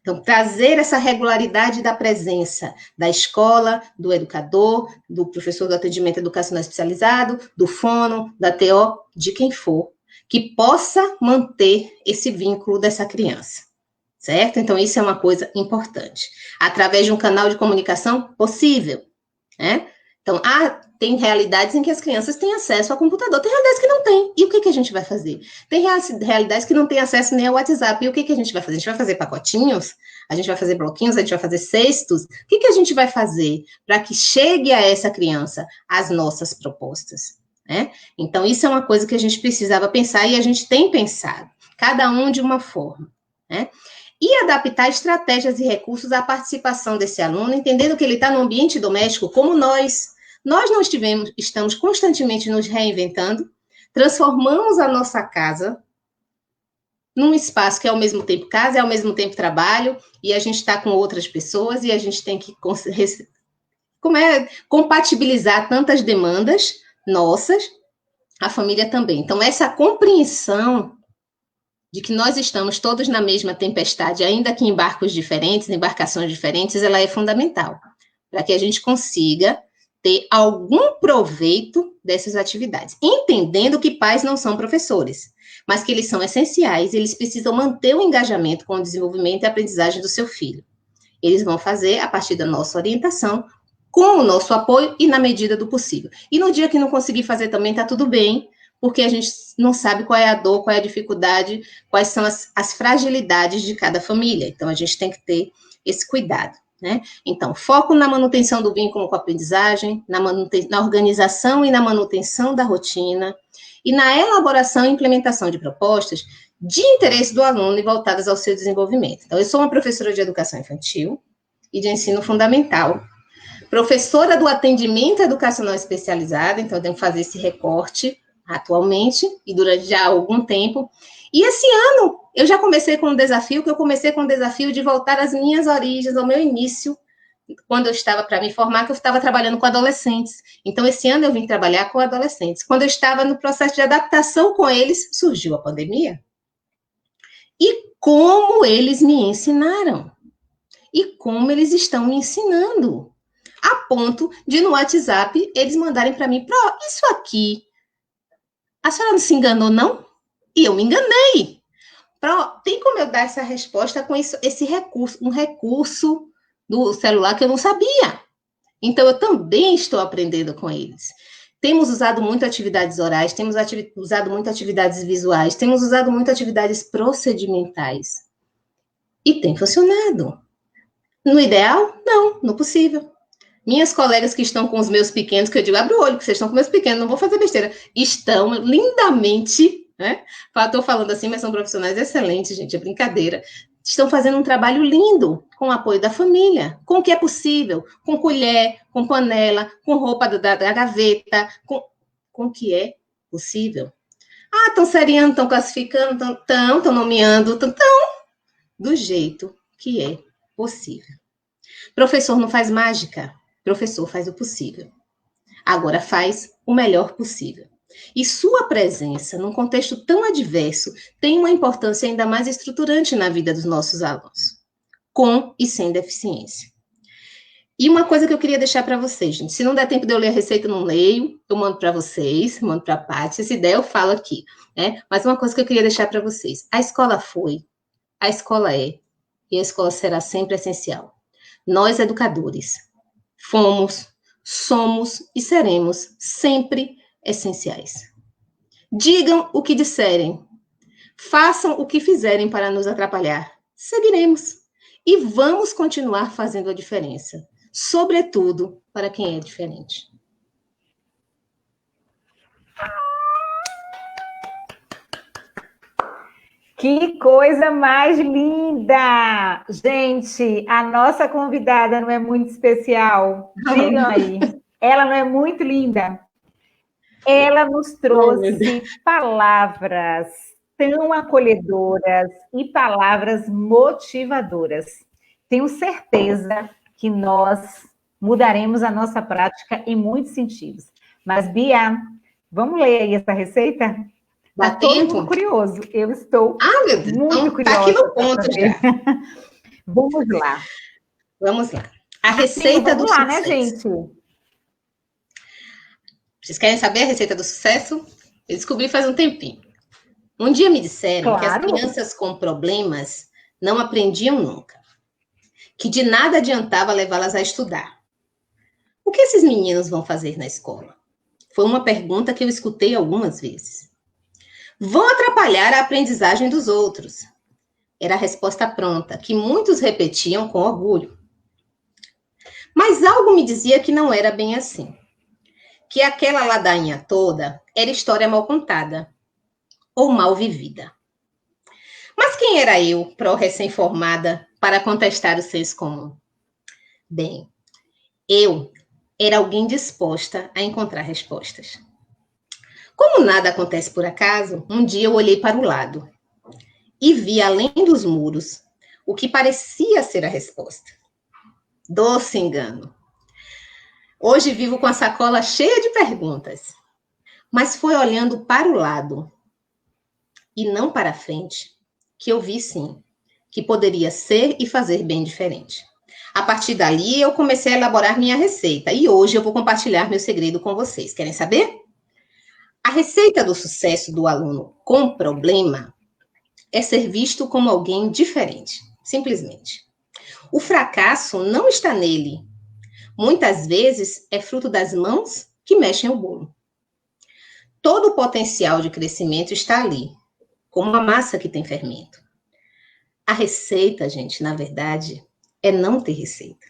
Então, trazer essa regularidade da presença da escola, do educador, do professor do atendimento educacional especializado, do fono, da TO, de quem for, que possa manter esse vínculo dessa criança, certo? Então, isso é uma coisa importante. Através de um canal de comunicação possível, né? Então, tem realidades em que as crianças têm acesso ao computador, tem realidades que não têm. E o que a gente vai fazer? Tem realidades que não têm acesso nem ao WhatsApp. E o que a gente vai fazer? A gente vai fazer pacotinhos? A gente vai fazer bloquinhos? A gente vai fazer cestos? O que a gente vai fazer para que chegue a essa criança as nossas propostas? Né? Então, isso é uma coisa que a gente precisava pensar e a gente tem pensado, cada um de uma forma, né? E adaptar estratégias e recursos à participação desse aluno, entendendo que ele está no ambiente doméstico como nós. Nós não estamos constantemente nos reinventando, transformamos a nossa casa num espaço que é ao mesmo tempo casa, é ao mesmo tempo trabalho, e a gente está com outras pessoas, e a gente tem que compatibilizar tantas demandas nossas, a família também. Então, essa compreensão de que nós estamos todos na mesma tempestade, ainda que em barcos diferentes, em embarcações diferentes, ela é fundamental, para que a gente consiga ter algum proveito dessas atividades, entendendo que pais não são professores, mas que eles são essenciais, eles precisam manter o engajamento com o desenvolvimento e aprendizagem do seu filho. Eles vão fazer a partir da nossa orientação, com o nosso apoio e na medida do possível. E no dia que não conseguir fazer também, está tudo bem, porque a gente não sabe qual é a dor, qual é a dificuldade, quais são as fragilidades de cada família. Então, a gente tem que ter esse cuidado, né? Então, foco na manutenção do vínculo com a aprendizagem, na organização e na manutenção da rotina, e na elaboração e implementação de propostas de interesse do aluno e voltadas ao seu desenvolvimento. Então, eu sou uma professora de educação infantil e de ensino fundamental, professora do atendimento educacional especializado, então eu tenho que fazer esse recorte atualmente e durante já algum tempo. E esse ano eu já comecei com um desafio, de voltar às minhas origens, ao meu início, quando eu estava para me formar, que eu estava trabalhando com adolescentes. Então, esse ano eu vim trabalhar com adolescentes. Quando eu estava no processo de adaptação com eles, surgiu a pandemia. E como eles me ensinaram. E como eles estão me ensinando. A ponto de, no WhatsApp, eles mandarem para mim, isso aqui, a senhora não se enganou, não? E eu me enganei. Tem como eu dar essa resposta com esse recurso, um recurso do celular que eu não sabia. Então, eu também estou aprendendo com eles. Temos usado muito atividades orais, temos usado muito atividades visuais, temos usado muito atividades procedimentais. E tem funcionado. No ideal? Não, no possível. Minhas colegas que estão com os meus pequenos, que eu digo, abre o olho, que vocês estão com meus pequenos, não vou fazer besteira, estão lindamente, né? Estou falando assim, mas são profissionais excelentes, gente, é brincadeira. Estão fazendo um trabalho lindo, com o apoio da família, com o que é possível, com colher, com panela, com roupa da gaveta, com o que é possível. Ah, estão seriando, estão classificando, estão nomeando, estão do jeito que é possível. Professor não faz mágica, professor faz o possível. Agora faz o melhor possível. E sua presença, num contexto tão adverso, tem uma importância ainda mais estruturante na vida dos nossos alunos, com e sem deficiência. E uma coisa que eu queria deixar para vocês, gente, se não der tempo de eu ler a receita, eu não leio, eu mando para vocês, mando para a Paty, se der eu falo aqui, né? Mas uma coisa que eu queria deixar para vocês, a escola foi, a escola é, e a escola será sempre essencial. Nós, educadores, fomos, somos e seremos sempre essenciais. Digam o que disserem, façam o que fizerem para nos atrapalhar, seguiremos e vamos continuar fazendo a diferença, sobretudo para quem é diferente. Que coisa mais linda! Gente, a nossa convidada não é muito especial? Digam aí. Ela não é muito linda? Ela nos trouxe palavras tão acolhedoras e palavras motivadoras. Tenho certeza que nós mudaremos a nossa prática em muitos sentidos. Mas, Bia, vamos ler aí essa receita? Dá tempo? Todo curioso. Eu estou meu Deus, muito então, curiosa. Tá aqui no ponto já. Vamos lá. Vamos lá. A receita do sucesso. Né, gente? Vocês querem saber a receita do sucesso? Eu descobri faz um tempinho. Um dia me disseram que as crianças com problemas não aprendiam nunca. Que de nada adiantava levá-las a estudar. O que esses meninos vão fazer na escola? Foi uma pergunta que eu escutei algumas vezes. Vão atrapalhar a aprendizagem dos outros. Era a resposta pronta, que muitos repetiam com orgulho. Mas algo me dizia que não era bem assim. Que aquela ladainha toda era história mal contada ou mal vivida. Mas quem era eu, pró-recém-formada, para contestar o senso comum? Bem, eu era alguém disposta a encontrar respostas. Como nada acontece por acaso, um dia eu olhei para o lado e vi além dos muros o que parecia ser a resposta. Doce engano. Hoje vivo com a sacola cheia de perguntas, mas foi olhando para o lado e não para a frente que eu vi sim, que poderia ser e fazer bem diferente. A partir dali eu comecei a elaborar minha receita e hoje eu vou compartilhar meu segredo com vocês. Querem saber? A receita do sucesso do aluno com problema é ser visto como alguém diferente, simplesmente. O fracasso não está nele. Muitas vezes é fruto das mãos que mexem o bolo. Todo o potencial de crescimento está ali, como uma massa que tem fermento. A receita, gente, na verdade, é não ter receita.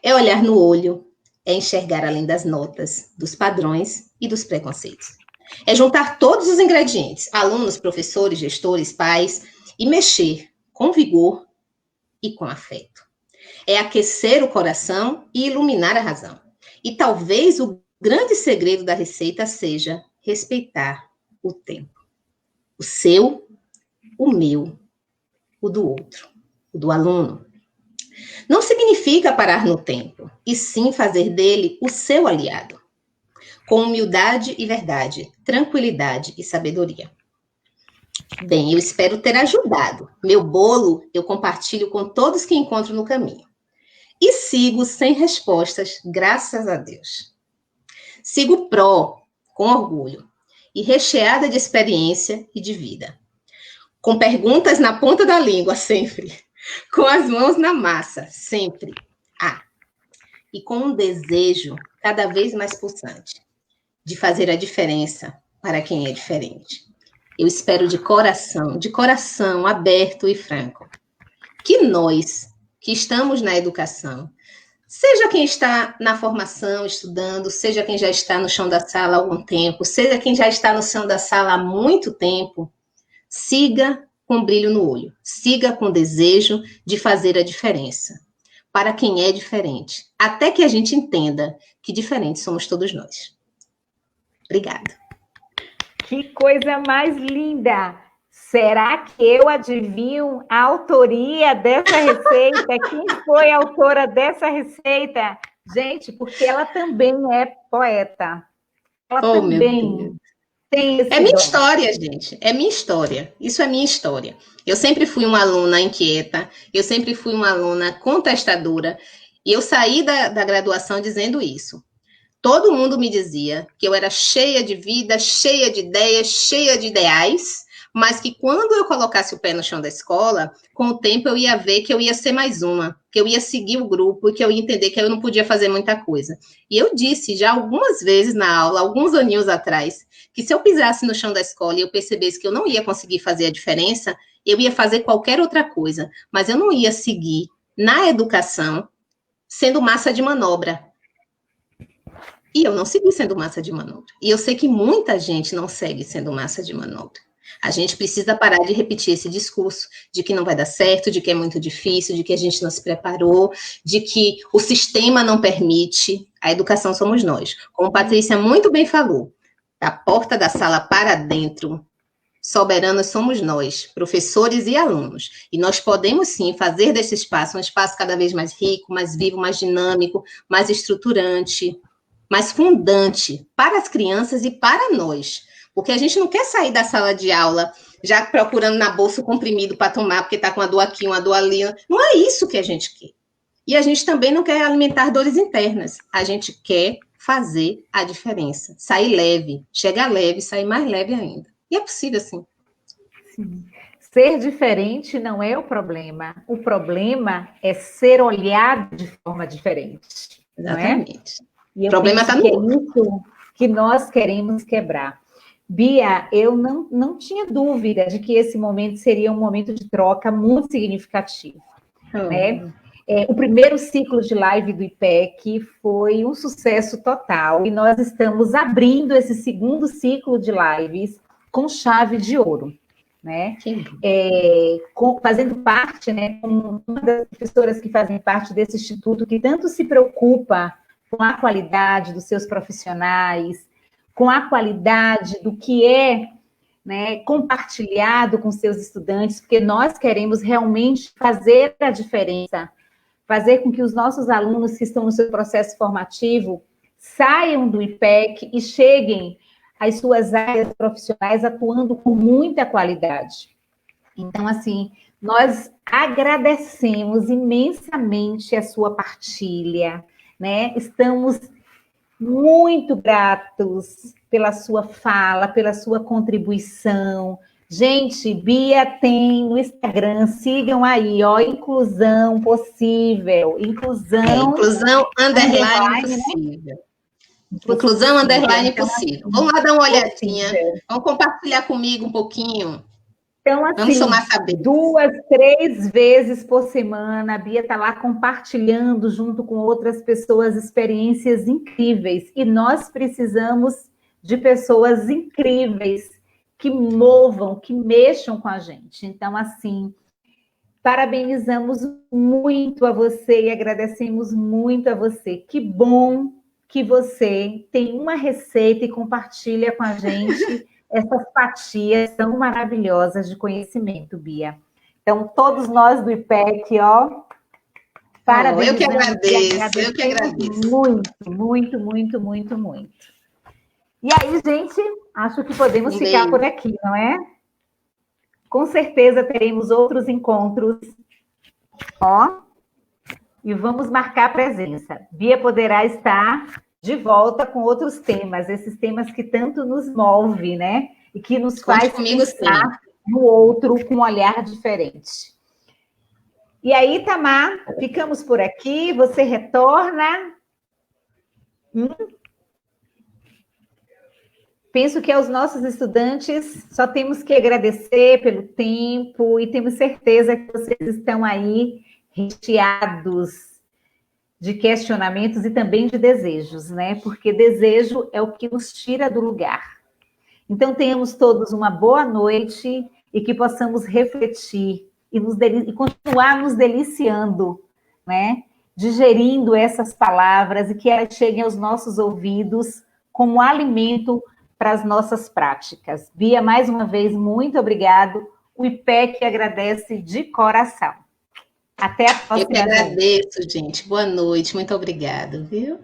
É olhar no olho, é enxergar além das notas, dos padrões e dos preconceitos. É juntar todos os ingredientes, alunos, professores, gestores, pais, e mexer com vigor e com afeto. É aquecer o coração e iluminar a razão. E talvez o grande segredo da receita seja respeitar o tempo. O seu, o meu, o do outro, o do aluno. Não significa parar no tempo, e sim fazer dele o seu aliado. Com humildade e verdade, tranquilidade e sabedoria. Bem, eu espero ter ajudado. Meu bolo eu compartilho com todos que encontro no caminho. E sigo sem respostas, graças a Deus. Sigo com orgulho, e recheada de experiência e de vida. Com perguntas na ponta da língua, sempre. Com as mãos na massa, sempre. E com um desejo cada vez mais pulsante de fazer a diferença para quem é diferente. Eu espero de coração aberto e franco, que nós, que estamos na educação, seja quem está na formação, estudando, seja quem já está no chão da sala há algum tempo, seja quem já está no chão da sala há muito tempo, siga com brilho no olho, siga com desejo de fazer a diferença, para quem é diferente, até que a gente entenda que diferentes somos todos nós. Obrigada. Que coisa mais linda! Será que eu adivinho a autoria dessa receita? Quem foi a autora dessa receita? Gente, porque ela também é poeta. Ela também tem esse É minha dom. história, gente. É minha história. Isso é minha história. Eu sempre fui uma aluna inquieta, eu sempre fui uma aluna contestadora, e eu saí da graduação dizendo isso. Todo mundo me dizia que eu era cheia de vida, cheia de ideias, cheia de ideais, mas que quando eu colocasse o pé no chão da escola, com o tempo eu ia ver que eu ia ser mais uma, que eu ia seguir o grupo e que eu ia entender que eu não podia fazer muita coisa. E eu disse já algumas vezes na aula, alguns aninhos atrás, que se eu pisasse no chão da escola e eu percebesse que eu não ia conseguir fazer a diferença, eu ia fazer qualquer outra coisa, mas eu não ia seguir na educação sendo massa de manobra. E eu não segui sendo massa de manobra. E eu sei que muita gente não segue sendo massa de manobra. A gente precisa parar de repetir esse discurso de que não vai dar certo, de que é muito difícil, de que a gente não se preparou, de que o sistema não permite. A educação somos nós. Como Patrícia muito bem falou, da porta da sala para dentro, soberanos somos nós, professores e alunos. E nós podemos, sim, fazer desse espaço um espaço cada vez mais rico, mais vivo, mais dinâmico, mais estruturante, mais fundante para as crianças e para nós. Porque a gente não quer sair da sala de aula já procurando na bolsa o comprimido para tomar, porque está com uma dor aqui, uma dor ali. Não é isso que a gente quer. E a gente também não quer alimentar dores internas. A gente quer fazer a diferença. Sair leve, chegar leve, sair mais leve ainda. E é possível, sim. Sim. Ser diferente não é o problema. O problema é ser olhado de forma diferente. Exatamente. Não é? E o problema está no outro. É isso que nós queremos quebrar. Bia, eu não tinha dúvida de que esse momento seria um momento de troca muito significativo. Né? O primeiro ciclo de live do IPEC foi um sucesso total e nós estamos abrindo esse segundo ciclo de lives com chave de ouro. Né? Fazendo parte, né, com uma das professoras que fazem parte desse instituto que tanto se preocupa com a qualidade dos seus profissionais, com a qualidade do que é, né, compartilhado com seus estudantes, porque nós queremos realmente fazer a diferença, fazer com que os nossos alunos que estão no seu processo formativo saiam do IPEC e cheguem às suas áreas profissionais atuando com muita qualidade. Então, assim, nós agradecemos imensamente a sua partilha, né? Estamos muito gratos pela sua fala, pela sua contribuição. Gente, Bia tem no Instagram, sigam aí, ó, Inclusão Possível. Inclusão underline possível. Inclusão underline possível. Vamos lá dar uma olhadinha. Vamos compartilhar comigo um pouquinho. Então, assim, vamos somar saber. 2, 3 vezes por semana, a Bia está lá compartilhando junto com outras pessoas experiências incríveis. E nós precisamos de pessoas incríveis que movam, que mexam com a gente. Então, assim, parabenizamos muito a você e agradecemos muito a você. Que bom que você tem uma receita e compartilha com a gente essas fatias tão maravilhosas de conhecimento, Bia. Então, todos nós do IPEC, ó, parabéns. Eu que agradeço. Muito, muito, muito, muito, muito. E aí, gente, acho que podemos ficar por aqui, não é? Com certeza teremos outros encontros, ó, e vamos marcar presença. Bia poderá estar de volta com outros temas, esses temas que tanto nos move, né? E que nos faz pensar no outro com um olhar diferente. E aí, Tamar, ficamos por aqui, você retorna. penso que aos nossos estudantes só temos que agradecer pelo tempo e temos certeza que vocês estão aí recheados de questionamentos e também de desejos, né? Porque desejo é o que nos tira do lugar. Então, tenhamos todos uma boa noite e que possamos refletir e continuar nos deliciando, né? Digerindo essas palavras e que elas cheguem aos nossos ouvidos como alimento para as nossas práticas. Bia, mais uma vez, muito obrigado. O IPEC agradece de coração. Até a próxima. Eu que agradeço, gente. Boa noite. Muito obrigada, viu?